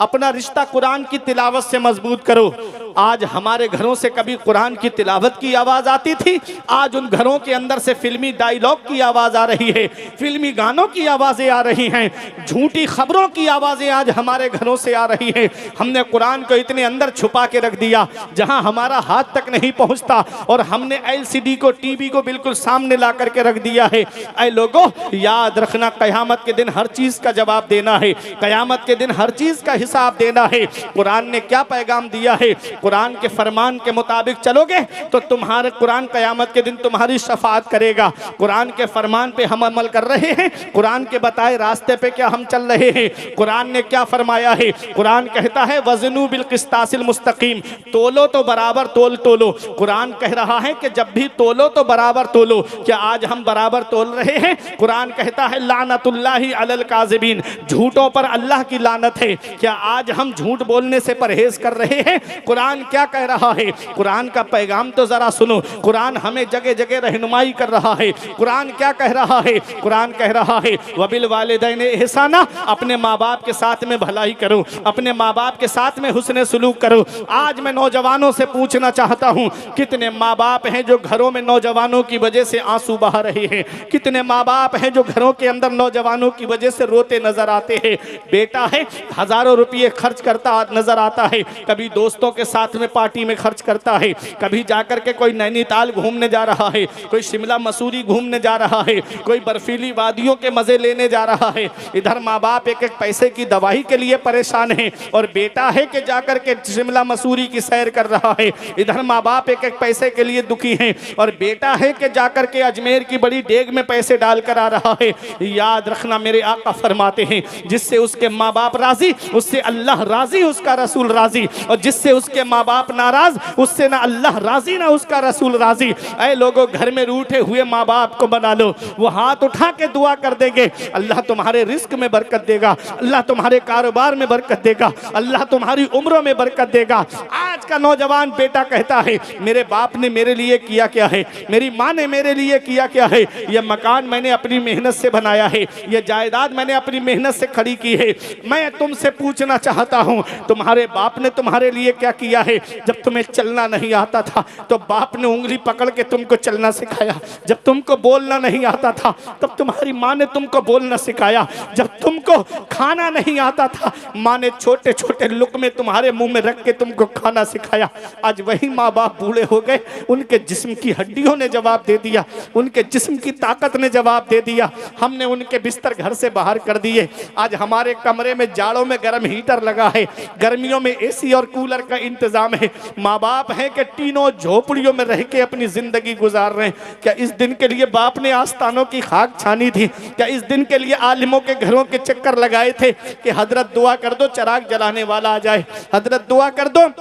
अपना रिश्ता कुरान की तिलावत से मजबूत करो। आज हमारे घरों से कभी कुरान की तिलावत की आवाज आती थी, आज उन घरों के अंदर से फिल्मी डायलॉग की आवाज आ रही है, फिल्मी गानों की आवाजें आ रही हैं, झूठी खबरों की आवाजें आज हमारे घरों से आ रही हैं। हमने कुरान को इतने अंदर छुपा के रख दिया जहां हमारा हाथ तक नहीं पहुंचता, और हमने एलसीडी को, टीवी को बिल्कुल सामने ला करके रख दिया है। ऐ लोगों, याद रखना, कयामत के दिन हर चीज का जवाब देना है, कयामत के दिन हर चीज का हिसाब देना है। कुरान ने क्या पैगाम दिया है? कुरान के फरमान के मुताबिक चलोगे तो तुम्हारे कुरान कयामत के दिन तुम्हारी शफाअत करेगा। कुरान के फरमान पे हम अमल कर रहे हैं, कुरान के बताए रास्ते पे क्या हम चल रहे हैं? कुरान ने क्या फरमाया है? कुरान कहता है वज़नु बिल क़िस्तासिल मुस्तक़ीम, तोलो तो बराबर तोल तोलो। कुरान कह रहा है कि जब भी तोलो तो बराबर तोलो। क्या आज हम बराबर तोल रहे हैं? कुरान कहता है लानतुल्लाहि अलल काज़िबीन, झूठों पर अल्लाह की लानत है। क्या आज हम झूठ बोलने से परहेज कर रहे हैं? कुरान क्या कह रहा है? कुरान का पैगाम तो जरा सुनो। कुरान हमें जगह जगह रहनुमाई कर रहा है। कुरान क्या कह रहा है? कुरान कह रहा है वबिल वालिदैन इहसाना, अपने माँ बाप के साथ में भलाई करो, अपने माँ बाप के साथ में हुस्न सुलूक करो। आज मैं नौजवानों से पूछना चाहता हूँ, कितने माँ बाप हैं जो घरों में नौजवानों की वजह से आंसू बहा रहे हैं? कितने माँ बाप हैं जो घरों के अंदर नौजवानों की वजह से रोते नजर आते हैं? बेटा है हजारों रुपये खर्च करता नजर आता है, कभी दोस्तों के साथ में पार्टी में खर्च करता है, कभी जाकर के कोई नैनीताल घूमने जा रहा है, कोई शिमला मसूरी घूमने जा रहा है, कोई बर्फीली वादियों के मजे लेने जा रहा है। इधर माँ बाप एक एक पैसे की दवाई के लिए परेशान है, और बेटा है कि जाकर के शिमला मसूरी की सैर कर रहा है। इधर माँ बाप एक एक पैसे के लिए दुखी हैं, और बेटा है कि जाकर के अजमेर की बड़ी डेग में पैसे डालकर आ रहा है। याद रखना, मेरे आका फरमाते हैं जिससे उसके माँ बाप राजी उससे अल्लाह राजी, उसका रसूल राजी, और जिससे उसके माँ बाप नाराज उससे ना अल्लाह राजी ना उसका रसूल राजी। ऐ लोगों, घर में रूठे हुए माँ बाप को बना लो, वो हाथ उठा के दुआ कर देंगे, अल्लाह तुम्हारे रिस्क में बरकत देगा, अल्लाह तुम्हारे कारोबार में बरकत देगा, अल्लाह तुम्हारी उम्रों में बरकत देगा। आज का नौजवान बेटा कहता है मेरे बाप ने मेरे लिए किया क्या है, मेरी माँ ने मेरे लिए किया क्या है? यह मकान मैंने अपनी मेहनत से बनाया है, यह जायदाद मैंने अपनी मेहनत से खड़ी की है। मैं तुमसे पूछना चाहता हूँ, तुम्हारे बाप ने तुम्हारे लिए क्या किया है? जब तुम्हें चलना नहीं आता था तो बाप ने उंगली पकड़ के तुमको चलना सिखाया, जब तुमको बोलना नहीं आता था तब तुम्हारी माँ ने तुमको बोलना सिखाया, जब तुमको खाना नहीं आता था माँ ने छोटे छोटे लुक़मे तुम्हारे मुंह में रख के तुमको खाना सिखाया। आज वही माँ बाप बूढ़े हो गए, उनके जिस्म की हड्डियों ने जवाब दे दिया, उनके जिस्म की ताकत ने जवाब दे दिया। हमने उनके बिस्तर घर से बाहर कर दिए। आज हमारे कमरे में जाड़ों में गर्म हीटर लगा है, गर्मियों में एसी और कूलर का इंतजाम है। माँ बाप हैं कि तीनों झोपड़ियों में रह के अपनी जिंदगी गुजार रहे हैं। क्या इस दिन के लिए बाप ने आस्थानों की खाक छानी थी? क्या इस दिन के लिए आलिमों के घरों के चक्कर लगाए थे कि हजरत दुआ कर दो चिराग जलाने वाला आ जाए, हजरत दुआ कर दो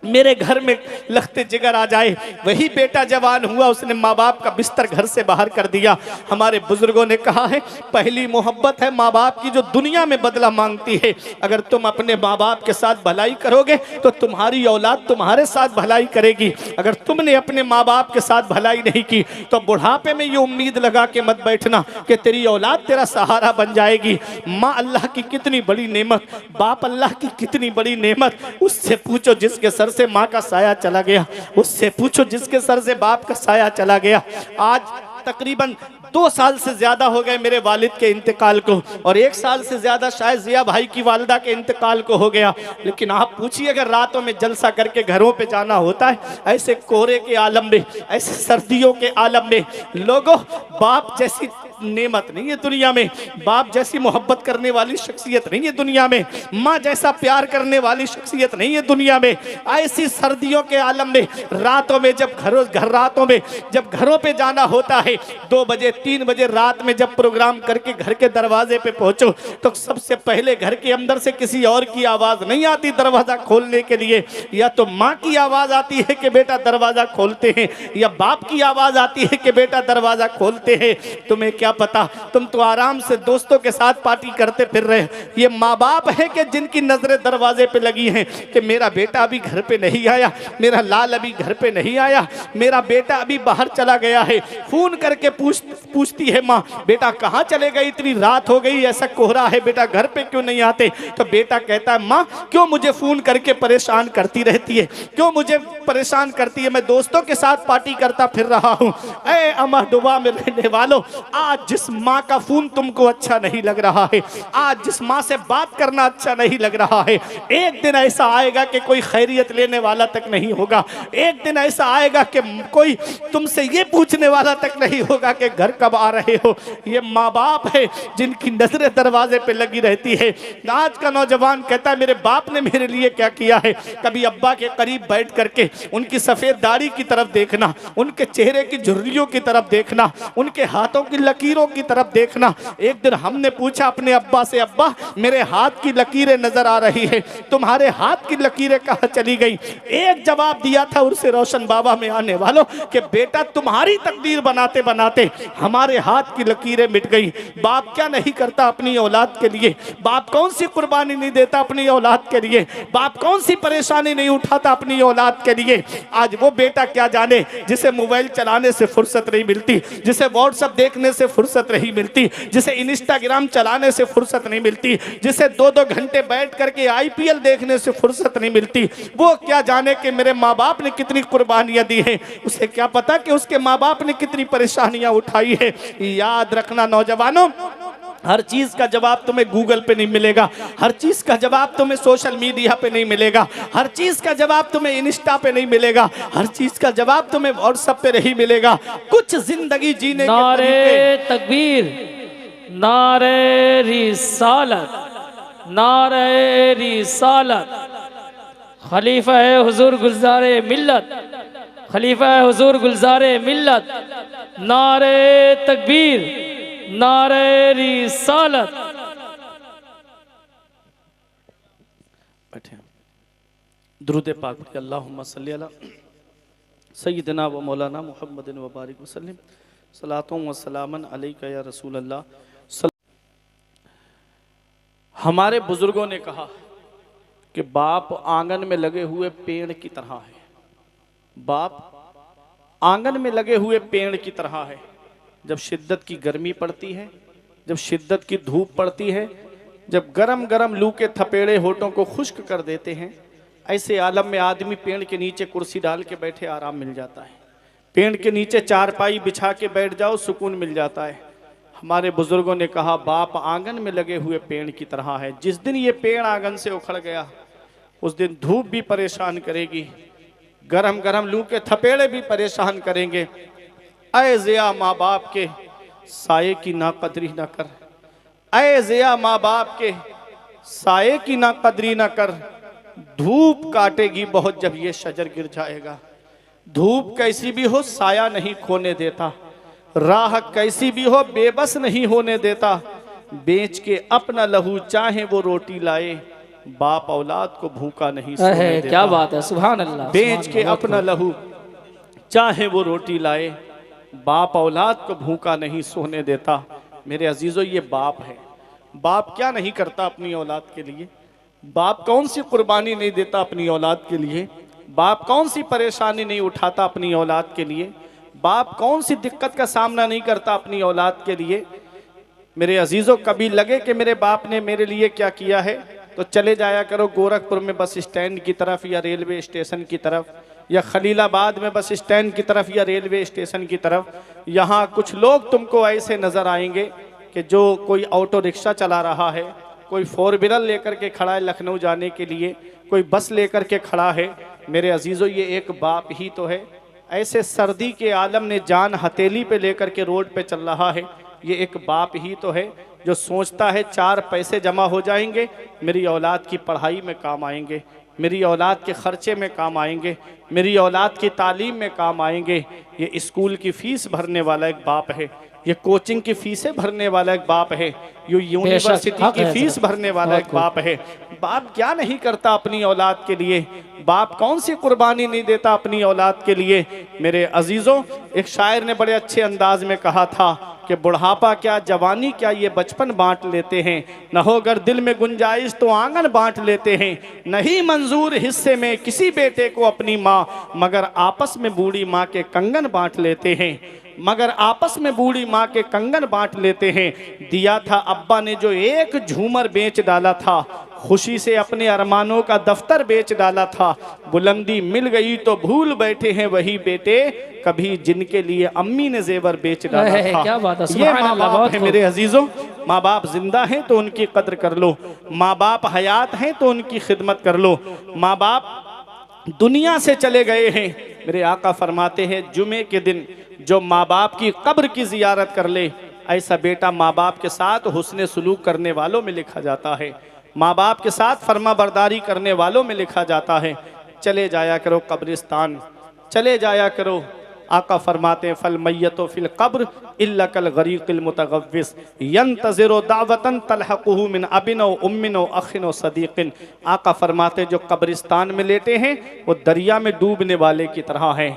मेरे घर में लखते जिगर आ जाए? वही बेटा जवान हुआ, उसने माँ बाप का बिस्तर घर से बाहर कर दिया। हमारे बुजुर्गों ने कहा है पहली मोहब्बत है माँ बाप की जो दुनिया में बदला मांगती है। अगर तुम अपने माँ बाप के साथ भलाई करोगे तो तुम्हारी औलाद तुम्हारे साथ भलाई करेगी। अगर तुमने अपने माँ बाप के साथ भलाई नहीं की तो बुढ़ापे में ये उम्मीद लगा के मत बैठना कि तेरी औलाद तेरा सहारा बन जाएगी। माँ अल्लाह की कितनी बड़ी नेमत, बाप अल्लाह की कितनी बड़ी नेमत। उससे पूछो जिसके सर से माँ का साया चला गया, उससे पूछो जिसके सर से बाप का साया चला गया। आज तकरीबन 2 साल से ज्यादा हो गए मेरे वालिद के इंतकाल को, और 1 साल से ज्यादा शायद जिया भाई की वालिदा के इंतकाल को हो गया। लेकिन आप पूछिए अगर रातों में जलसा करके घरों पे जाना होता है, ऐसे कोहरे के आलम में, ऐसे सर्दियों के आलम में, लोगों बाप जैसी नेमत नहीं है दुनिया में, बाप जैसी मोहब्बत करने वाली शख्सियत नहीं है दुनिया में, माँ जैसा प्यार करने वाली शख्सियत नहीं है दुनिया में। ऐसी सर्दियों के आलम में रातों में जब रातों में जब घरों पे जाना होता है, 2 बजे 3 बजे रात में जब प्रोग्राम करके घर के दरवाजे पे पहुंचो तो सबसे पहले घर के अंदर से किसी और की आवाज नहीं आती दरवाजा खोलने के लिए, या तो माँ की आवाज आती है कि बेटा दरवाजा खोलते हैं, या बाप की आवाज आती है कि बेटा दरवाजा खोलते हैं। तुम्हें क्या पता, तुम तो आराम से दोस्तों के साथ पार्टी करते फिर रहे। ये माँ बाप है कि जिनकी नजरें दरवाजे पे लगी हैं कि मेरा बेटा अभी घर पे नहीं आया, मेरा लाल अभी घर पे नहीं आया, मेरा बेटा अभी बाहर चला गया है। फोन करके पूछती है माँ, बेटा कहाँ चले गए, इतनी रात हो गई, ऐसा कोहरा है, बेटा घर पे क्यों नहीं आते? तो बेटा कहता है माँ क्यों मुझे फोन करके परेशान करती रहती है, क्यों मुझे परेशान करती है, मैं दोस्तों के साथ पार्टी करता फिर रहा हूँ। ऐ अमरदुआ में रहने वालों, आज जिस माँ का फोन तुमको अच्छा नहीं लग रहा है, आज जिस माँ से बात करना अच्छा नहीं लग रहा है, एक दिन ऐसा आएगा कि कोई खैरियत लेने वाला तक नहीं होगा, एक दिन ऐसा आएगा कि कोई तुमसे ये पूछने वाला तक नहीं होगा कि घर कब आ रहे हो। ये माँ बाप है जिनकी नजरें दरवाजे पे लगी रहती है। आज का नौजवान कहता है मेरे बाप ने मेरे लिए क्या किया है। कभी अब्बा के करीब बैठ करके उनकी सफेद दाढ़ी की तरफ देखना, उनके चेहरे की झुर्रियों की तरफ देखना, उनके हाथों की लकीरों की तरफ देखना। एक दिन हमने पूछा अपने अब्बा से, अब्बा मेरे हाथ की लकीरें नजर आ रही है, तुम्हारे हाथ की लकीरें कहाँ चली गई? एक जवाब दिया था उर्से रोशन बाबा में आने वालों कि बेटा तुम्हारी तकदीर बनाते बनाते हमारे हाथ की लकीरें मिट गई। बाप क्या नहीं करता अपनी औलाद के लिए, बाप कौन सी कुर्बानी नहीं देता अपनी औलाद के लिए, बाप कौन सी परेशानी नहीं उठाता अपनी औलाद के लिए। आज वो बेटा क्या जाने जिसे मोबाइल चलाने से फुर्सत नहीं मिलती, जिसे व्हाट्सएप देखने से फुर्सत नहीं मिलती, जिसे इंस्टाग्राम चलाने से फुर्सत नहीं मिलती, जिसे 2-2 घंटे बैठ करके आईपीएल देखने से फुर्सत नहीं मिलती। वो क्या जाने कि मेरे माँ बाप ने कितनी कुर्बानियां दी हैं, उसे क्या पता कि उसके माँ बाप ने कितनी परेशानियां उठाई है। याद रखना नौजवानों, हर चीज का जवाब तुम्हें गूगल पे नहीं मिलेगा, हर चीज का जवाब तुम्हें सोशल मीडिया पे नहीं मिलेगा, हर चीज का जवाब तुम्हें इंस्टा पे नहीं मिलेगा, हर चीज का जवाब तुम्हें व्हाट्सएप पे नहीं मिलेगा। कुछ जिंदगी जीने के नारे तकबीर, नारे रिसालत, नारे रिसालत। खलीफा है हुजूर गुलजारे मिल्लत, खलीफा है हुजूर गुलजारे मिल्लत। नारे तकबीर, नारे रिसालत। बैठे दुरूद पाक पढ़िए। अल्लाहुम्मा सल्ली अला सय्यिदना व मौलाना मुहम्मदिन व बारिक वसल्लम सलातों व सलामन अलैका या रसूल अल्लाह। हमारे बुजुर्गों ने कहा कि बाप आंगन में लगे हुए पेड़ की तरह है, बाप आंगन में लगे हुए पेड़ की तरह है। जब शिद्दत की गर्मी पड़ती है, जब शिद्दत की धूप पड़ती है, जब गरम गरम लू के थपेड़े होठों को खुश्क कर देते हैं, ऐसे आलम में आदमी पेड़ के नीचे कुर्सी डाल के बैठे आराम मिल जाता है, पेड़ के नीचे चारपाई बिछा के बैठ जाओ सुकून मिल जाता है। हमारे बुजुर्गों ने कहा बाप आंगन में लगे हुए पेड़ की तरह है। जिस दिन ये पेड़ आंगन से उखड़ गया उस दिन धूप भी परेशान करेगी, गरम गरम लू के थपेड़े भी परेशान करेंगे। ऐ ज़िया माँ बाप के साये की ना कदरी ना कर, ऐ ज़िया माँ बाप के साये की ना कदरी ना कर। धूप काटेगी बहुत जब ये शजर गिर जाएगा। धूप कैसी भी हो साया नहीं खोने देता, राह कैसी भी हो बेबस नहीं होने देता। बेच के अपना लहू चाहे वो रोटी लाए, बाप औलाद को भूखा नहीं सोने देता। क्या बात है, सुभान अल्लाह। बेच के अपना लहू चाहे वो रोटी लाए, बाप औलाद को भूखा नहीं सोने देता। मेरे अजीजों ये बाप है। बाप क्या नहीं करता अपनी औलाद के लिए, बाप कौन सी कुर्बानी नहीं देता अपनी औलाद के लिए, बाप कौन सी परेशानी नहीं उठाता अपनी औलाद के लिए, बाप कौन सी दिक्कत का सामना नहीं करता अपनी औलाद के लिए। मेरे अजीजों कभी लगे कि मेरे बाप ने मेरे लिए क्या किया है तो चले जाया करो गोरखपुर में बस स्टैंड की तरफ या रेलवे स्टेशन की तरफ, या खलीलाबाद में बस स्टैंड की तरफ या रेलवे स्टेशन की तरफ। यहाँ कुछ लोग तुमको ऐसे नज़र आएंगे कि जो कोई ऑटो रिक्शा चला रहा है, कोई 4 व्हीलर लेकर के खड़ा है लखनऊ जाने के लिए, कोई बस लेकर के खड़ा है। मेरे अजीज़ों ये एक बाप ही तो है। ऐसे सर्दी के आलम ने जान हथेली पे लेकर के रोड पे चल रहा है, ये एक बाप ही तो है जो सोचता है 4 पैसे जमा हो जाएंगे, मेरी औलाद की पढ़ाई में काम आएंगे, मेरी औलाद के खर्चे में काम आएंगे, मेरी औलाद की तालीम में काम आएंगे। ये स्कूल की फ़ीस भरने वाला एक बाप है, ये कोचिंग की फीसें भरने वाला एक बाप है, ये यूनिवर्सिटी की फीस भरने वाला एक बाप है। बाप क्या नहीं करता अपनी औलाद के लिए, बाप कौन सी कुर्बानी नहीं देता अपनी औलाद के लिए। मेरे अजीज़ों, एक शायर ने बड़े अच्छे अंदाज में कहा था कि बुढ़ापा क्या जवानी क्या ये बचपन बांट लेते हैं, न हो अगर दिल में गुंजाइश तो आंगन बांट लेते हैं। नहीं मंजूर हिस्से में किसी बेटे को अपनी माँ, मगर आपस में बूढ़ी माँ के कंगन बांट लेते हैं, मगर आपस में बूढ़ी माँ के कंगन बांट लेते हैं। दिया था अब्बा ने जो एक झूमर बेच डाला था, खुशी से अपने अरमानों का दफ्तर बेच डाला था। बुलंदी मिल गई तो भूल बैठे हैं वही बेटे, कभी जिनके लिए अम्मी ने जेवर बेच डाला था। क्या बात है, ये माँ बाप है मेरे अजीजों। माँ बाप जिंदा हैं तो उनकी कद्र कर लो, माँ बाप हयात हैं तो उनकी खिदमत कर लो। माँ बाप दुनिया से चले गए हैं, मेरे आका फरमाते हैं जुमे के दिन जो माँ बाप की कब्र की जियारत कर ले, ऐसा बेटा माँ बाप के साथ हुस्ने सुलूक करने वालों में लिखा जाता है, माँ बाप के साथ फर्मा बरदारी करने वालों में लिखा जाता है। चले जाया करो कब्रिस्तान, चले जाया करो। आका फरमाते हैं फल मैयतो फिल कब्र इल्ला कल गरीकिल मुतगव्विस यंतज़िरु दावतन तलहक़ुहु मिन अबिन व उम्मिन व अखिन व सदीक़िन। आका फरमाते हैं जो कब्रिस्तान में लेटे हैं वो दरिया में डूबने वाले की तरह हैं।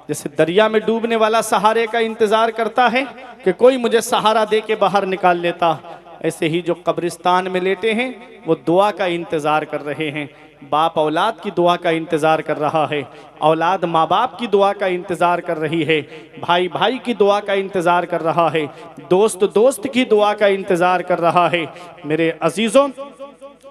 जैसे दरिया में डूबने वाला सहारे का इंतज़ार करता है कि कोई मुझे सहारा दे के बाहर निकाल लेता, ऐसे ही जो कब्रिस्तान में लेटे हैं वो दुआ का इंतज़ार कर रहे हैं। बाप औलाद की दुआ का इंतज़ार कर रहा है, औलाद माँ बाप की दुआ का इंतज़ार कर रही है, भाई भाई की दुआ का इंतज़ार कर रहा है, दोस्त दोस्त की दुआ का इंतज़ार कर रहा है। मेरे अजीज़ों,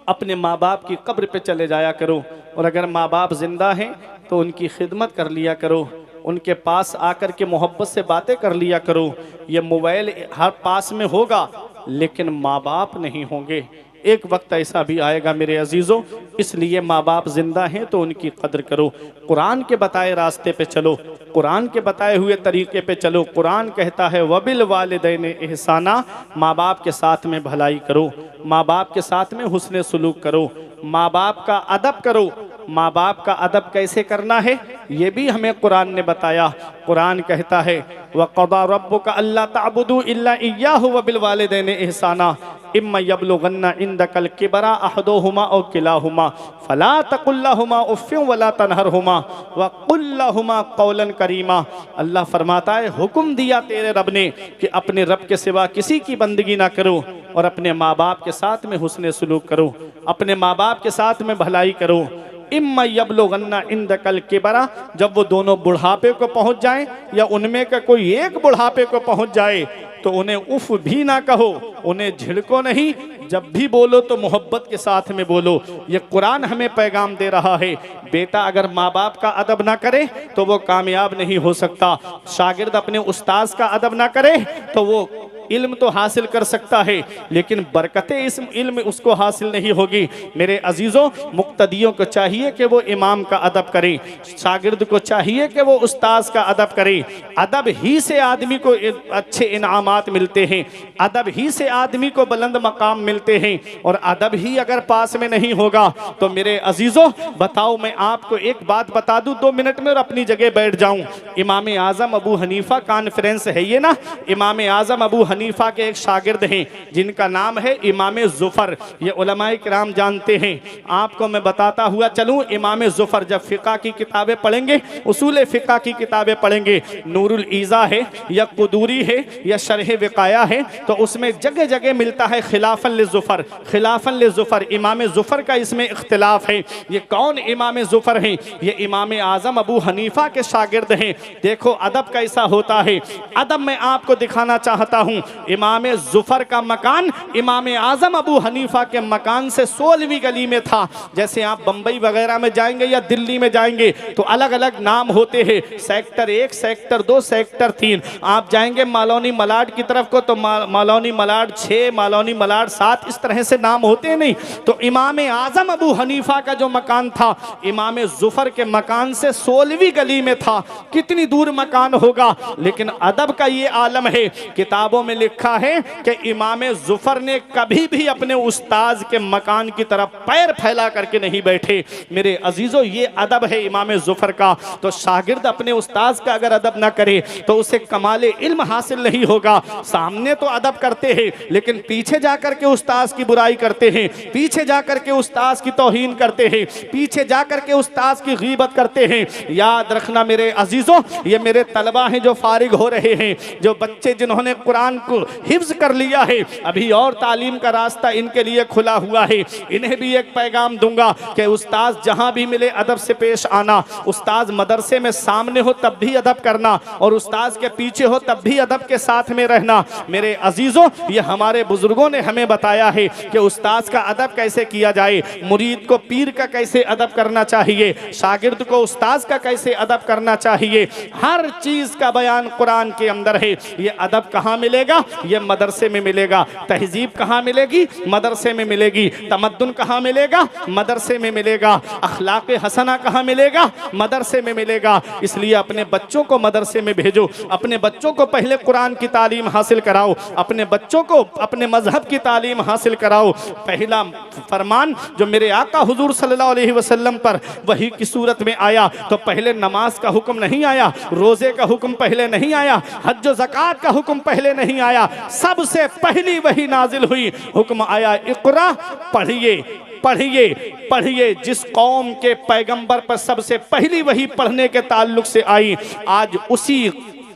अपने माँ बाप की कब्र पे चले जाया करो, और अगर माँ बाप ज़िंदा हैं तो उनकी खिदमत कर लिया करो, उनके पास आकर के मोहब्बत से बातें कर लिया करो। ये मोबाइल हर पास में होगा लेकिन माँ बाप नहीं होंगे, एक वक्त ऐसा भी आएगा मेरे अजीज़ों। इसलिए माँ बाप जिंदा हैं तो उनकी कदर करो, कुरान के बताए रास्ते पे चलो, कुरान के बताए हुए तरीके पे चलो। कुरान कहता है वबिल वालिदैन इहसाना, माँ बाप के साथ में भलाई करो, माँ बाप के साथ में हुस्ने सुलूक करो, माँ बाप का अदब करो। माँ बाप का अदब कैसे करना है ये भी हमें कुरान ने बताया। कुरान कहता है वक़ज़ा रब्बुका अल्ला तअबुदू इल्ला इय्याहु व बिल वालिदैन इहसाना इम्मा यबलुगन्ना इंदकल किबरा अहदुहुमा औ किलाहुमा फला तकुल लहुमा उफ़्फ़िन वला तनहरहुमा व कुल लहुमा क़ौलन करीमा। अल्लाह फरमाता है हुक्म दिया तेरे रब ने कि अपने रब के सिवा किसी की बंदगी ना करो, और अपने माँ बाप के साथ में हुस्ने सुलूक करो, अपने माँ बाप के साथ में भलाई करो। इम्मा यबलुगन्ना इंदकल किबरा, जब वो दोनों बुढ़ापे को पहुँच जाएं या उनमें का कोई एक बुढ़ापे को पहुँच जाए तो उन्हें उफ भी ना कहो, उन्हें झिड़को नहीं, जब भी बोलो तो मोहब्बत के साथ में बोलो। ये कुरान हमें पैगाम दे रहा है। बेटा अगर माँ बाप का अदब ना करे तो वो कामयाब नहीं हो सकता, शागिर्द अपने उस्ताद का अदब ना करे तो वो इल्म तो हासिल कर सकता है लेकिन बरकतें इस इल्म उसको हासिल नहीं होगी। मेरे अजीज़ों, मुक्तदियों को चाहिए कि वो इमाम का अदब करें, शागिर्द को चाहिए कि वो उस्ताद का अदब करे। अदब ही से आदमी को अच्छे इनामात मिलते हैं, अदब ही से आदमी को बुलंद मकाम मिलते हैं, और अदब ही अगर पास में नहीं होगा तो मेरे अजीज़ों बताओ, मैं आपको एक बात बता दूं 2 मिनट में और अपनी जगह बैठ जाऊं। इमाम आज़म अबू हनीफा कॉन्फ्रेंस है ये ना, इमाम आज़म अबू हनीफा के एक शागिर्द हैं जिनका नाम है इमाम ज़ुफ़र, ये उलमाए किराम जानते हैं। आपको मैं बताता हुआ चलूं, इमाम ज़ुफ़र जब फ़िक़ा की किताबें पढ़ेंगे, उसूल फ़िक़ा की किताबें पढ़ेंगे, नूरुल ईज़ा है या कुदूरी है या शरह विकाया है, तो उसमें जगह जगह मिलता है खिलाफन लिज़ुफ़र, खिलाफन लिज़ुफ़र। इमाम ज़ुफ़र का इसमें इख्तिलाफ है। ये कौन इमाम ज़ुफ़र हैं? ये इमाम आज़म अबू हनीफा के शागिर्द हैं। देखो अदब कैसा होता है, अदब मैं आपको दिखाना चाहता हूँ। इमाम ज़ुफ़र का मकान इमाम आज़म अबू हनीफा के मकान से 16वीं गली में था। जैसे आप बम्बई वगैरह में जाएंगे या दिल्ली में जाएंगे तो अलग अलग नाम होते हैं, सेक्टर 1, सेक्टर 2, सेक्टर 3। आप जाएंगे मालौनी मलाड की तरफ को तो मालौनी मलाड 6, मालौनी मलाड 7, इस तरह से नाम होते नहीं। तो इमाम आज़म अबू हनीफा का जो मकान था इमाम ज़ुफ़र के मकान से 16वीं गली में था। कितनी दूर मकान होगा, लेकिन अदब का ये आलम है। किताबों में लिखा है कि इमाम जुफर ने कभी भी अपने उस्ताद के मकान की तरफ पैर फैला करके नहीं बैठे। मेरे अजीजों, ये अदब है इमाम जुफर का। तो शागिर्द अपने उस्ताद का अगर अदब ना करे तो उसे कमाले इल्म हासिल नहीं होगा। सामने तो अदब करते हैं लेकिन पीछे जाकर के उस्ताद की बुराई करते हैं, पीछे जाकर के उस्ताद की तौहीन करते हैं, पीछे जाकर के उस्ताद की गीबत करते हैं। याद रखना मेरे अजीजों, ये मेरे तलबा हैं जो फारिग हो रहे हैं, जो बच्चे जिन्होंने कुरान को हिफ्ज कर लिया है, अभी और तालीम का रास्ता इनके लिए खुला हुआ है। इन्हें भी एक पैगाम दूंगा कि उस्ताद जहां भी मिले अदब से पेश आना। उस्ताद मदरसे में सामने हो तब भी अदब करना और उस्ताद के पीछे हो तब भी अदब के साथ में रहना। मेरे अजीजों, ये हमारे बुजुर्गों ने हमें बताया है कि उस्ताद का अदब कैसे किया जाए, मुरीद को पीर का कैसे अदब करना चाहिए, शागिर्द को उस्ताद का कैसे अदब करना चाहिए। हर चीज का बयान कुरान के अंदर है। ये अदब कहाँ मिलेगा? ये मदरसे में मिलेगा। तहजीब कहाँ मिलेगी? मदरसे में मिलेगी। तमद्दुन कहाँ मिलेगा? मदरसे में मिलेगा। अखलाक हसना कहाँ मिलेगा? मदरसे में मिलेगा। इसलिए अपने बच्चों को मदरसे में भेजो, अपने बच्चों को पहले कुरान की तालीम हासिल कराओ, अपने बच्चों को अपने मजहब की तालीम हासिल कराओ। पहला फरमान जो मेरे आका हुजूर सल्लल्लाहु अलैहि वसल्लम पर वही की सूरत में आया, तो पहले नमाज का हुक्म नहीं आया, रोजे का हुक्म पहले नहीं आया, हज ज़कात का हुक्म पहले नहीं आया। सबसे पहली वही नाजिल हुई, हुक्म आया इक़रा, पढ़िए पढ़िए पढ़िए। जिस कौम के पैगंबर पर सबसे पहली वही पढ़ने के ताल्लुक से आई, आज उसी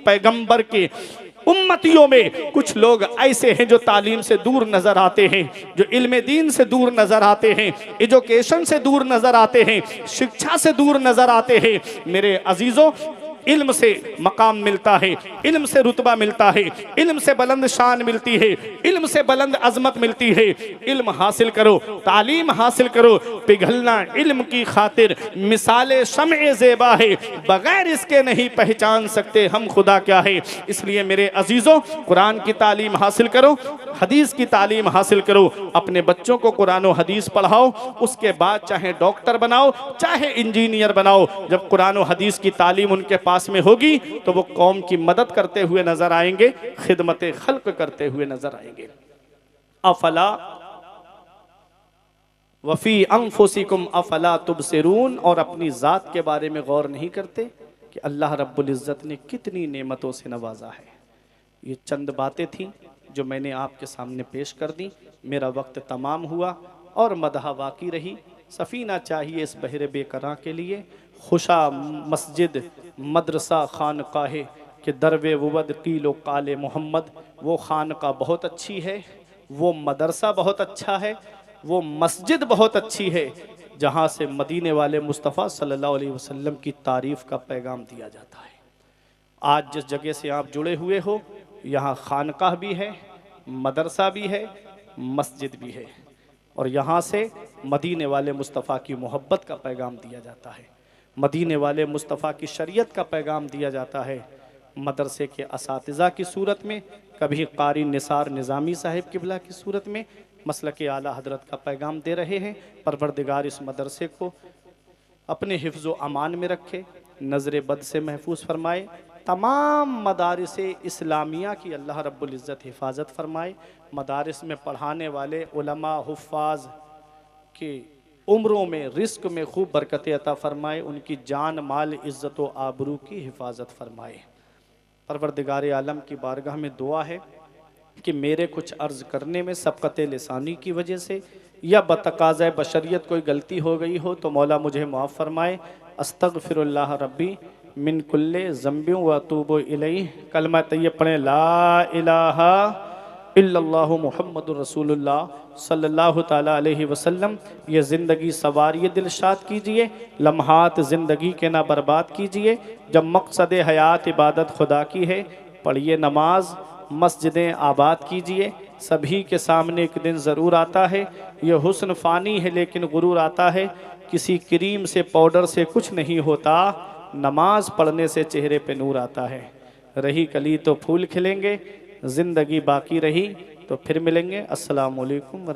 पैगंबर के उम्मतियों में कुछ लोग ऐसे हैं जो तालीम से दूर नजर आते हैं, जो इल्म दीन से दूर नजर आते हैं, एजुकेशन से दूर नजर आते हैं, शिक्षा से दूर नजर आते हैं। मेरे अजीजों, इल्म से मकाम मिलता है, इल्म से रुतबा मिलता है, इल्म से बुलंद शान मिलती है, इल्म से बुलंद अजमत मिलती है। इल्म हासिल करो, तालीम हासिल करो। पिघलना इल्म की खातिर मिसाले शम्ए ज़ेबा है, बगैर इसके नहीं पहचान सकते हम खुदा क्या है। इसलिए मेरे अजीज़ों, कुरान की तालीम हासिल करो, हदीस की तालीम हासिल करो, अपने बच्चों को कुरान और हदीस पढ़ाओ। उसके बाद चाहे डॉक्टर बनाओ, चाहे इंजीनियर बनाओ। जब कुरान और हदीस की तालीम उनके पास में होगी तो वो कौम की मदद करते हुए नजर आएंगे, खिदमत खल्क करते हुए नजर आएंगे। अफला वफी अंफुसिकुम अफला तुबसिरून, और अपनी जात के बारे में गौर नहीं करते कि अल्लाह रब्बुल इज्जत ने कितनी नेमतों से नवाजा है। ये चंद बातें थीं जो मैंने आपके सामने पेश कर दी। मेरा वक्त तमाम हुआ और मदह बाकी रही। सफ़ीना चाहिए इस बहरे बेकरां के लिए। खुशा मस्जिद मदरसा खानकाहे के दरवे वुवद कीलो काले मोहम्मद, वो खानका बहुत अच्छी है, वो मदरसा बहुत अच्छा है, वो मस्जिद बहुत अच्छी है जहाँ से मदीने वाले मुस्तफ़ा सल्लल्लाहु अलैहि वसल्लम की तारीफ़ का पैगाम दिया जाता है। आज जिस जगह से आप जुड़े हुए हो, यहाँ खानकाह भी है, मदरसा भी है, मस्जिद भी है, और यहाँ से मदीने वाले मुस्तफ़ा की मोहब्बत का पैगाम दिया जाता है, मदीने वाले मुस्तफ़ा की शरीयत का पैगाम दिया जाता है। मदरसे के असातिज़ा की सूरत में, कभी कारी निसार निज़ामी साहिब किबला की सूरत में मसलक आला हजरत का पैगाम दे रहे हैं। परवरदिगार इस मदरसे को अपने हिफ्ज़ व अमान में रखे, नज़र बद से महफूज फरमाए। तमाम मदारिस इस्लामिया की अल्लाह रब्बुल इज़्ज़त हिफाजत फरमाए। मदारिस में पढ़ाने वाले उलमा हुफ़ाज़ के उम्रों में, रिस्क में खूब बरकत अता फरमाए। उनकी जान माल इज़्ज़त व आबरू की हिफाजत फरमाए। परवरदिगार आलम की बारगाह में दुआ है कि मेरे कुछ अर्ज़ करने में सबक़त लिसानी की वजह से या बतकाज़ा बशरियत कोई गलती हो गई हो तो मौला मुझे माफ़ फरमाए। अस्तग़फिरुल्लाह रब्बी मिन कुल्ले ज़म्बि व अतूबु इलैहि। कलमा तय्यब पढ़ें, ला इलाहा इल्लल्लाहु मुहम्मदुर रसूलुल्लाह सल्लल्लाहु ताला अलैहि वसल्लम। ये ज़िंदगी सवारी दिलशाद कीजिए, लम्हात ज़िंदगी के ना बर्बाद कीजिए। जब मकसद हयात इबादत खुदा की है, पढ़िए नमाज, मस्जिदें आबाद कीजिए। सभी के सामने एक दिन ज़रूर आता है। यह हुस्न फ़ानी है लेकिन गुरूर आता है। किसी क्रीम से पाउडर से कुछ नहीं होता, नमाज पढ़ने से चेहरे पे नूर आता है। रही कली तो फूल खिलेंगे, ज़िंदगी बाकी रही तो फिर मिलेंगे। अस्सलामु अलैकुम।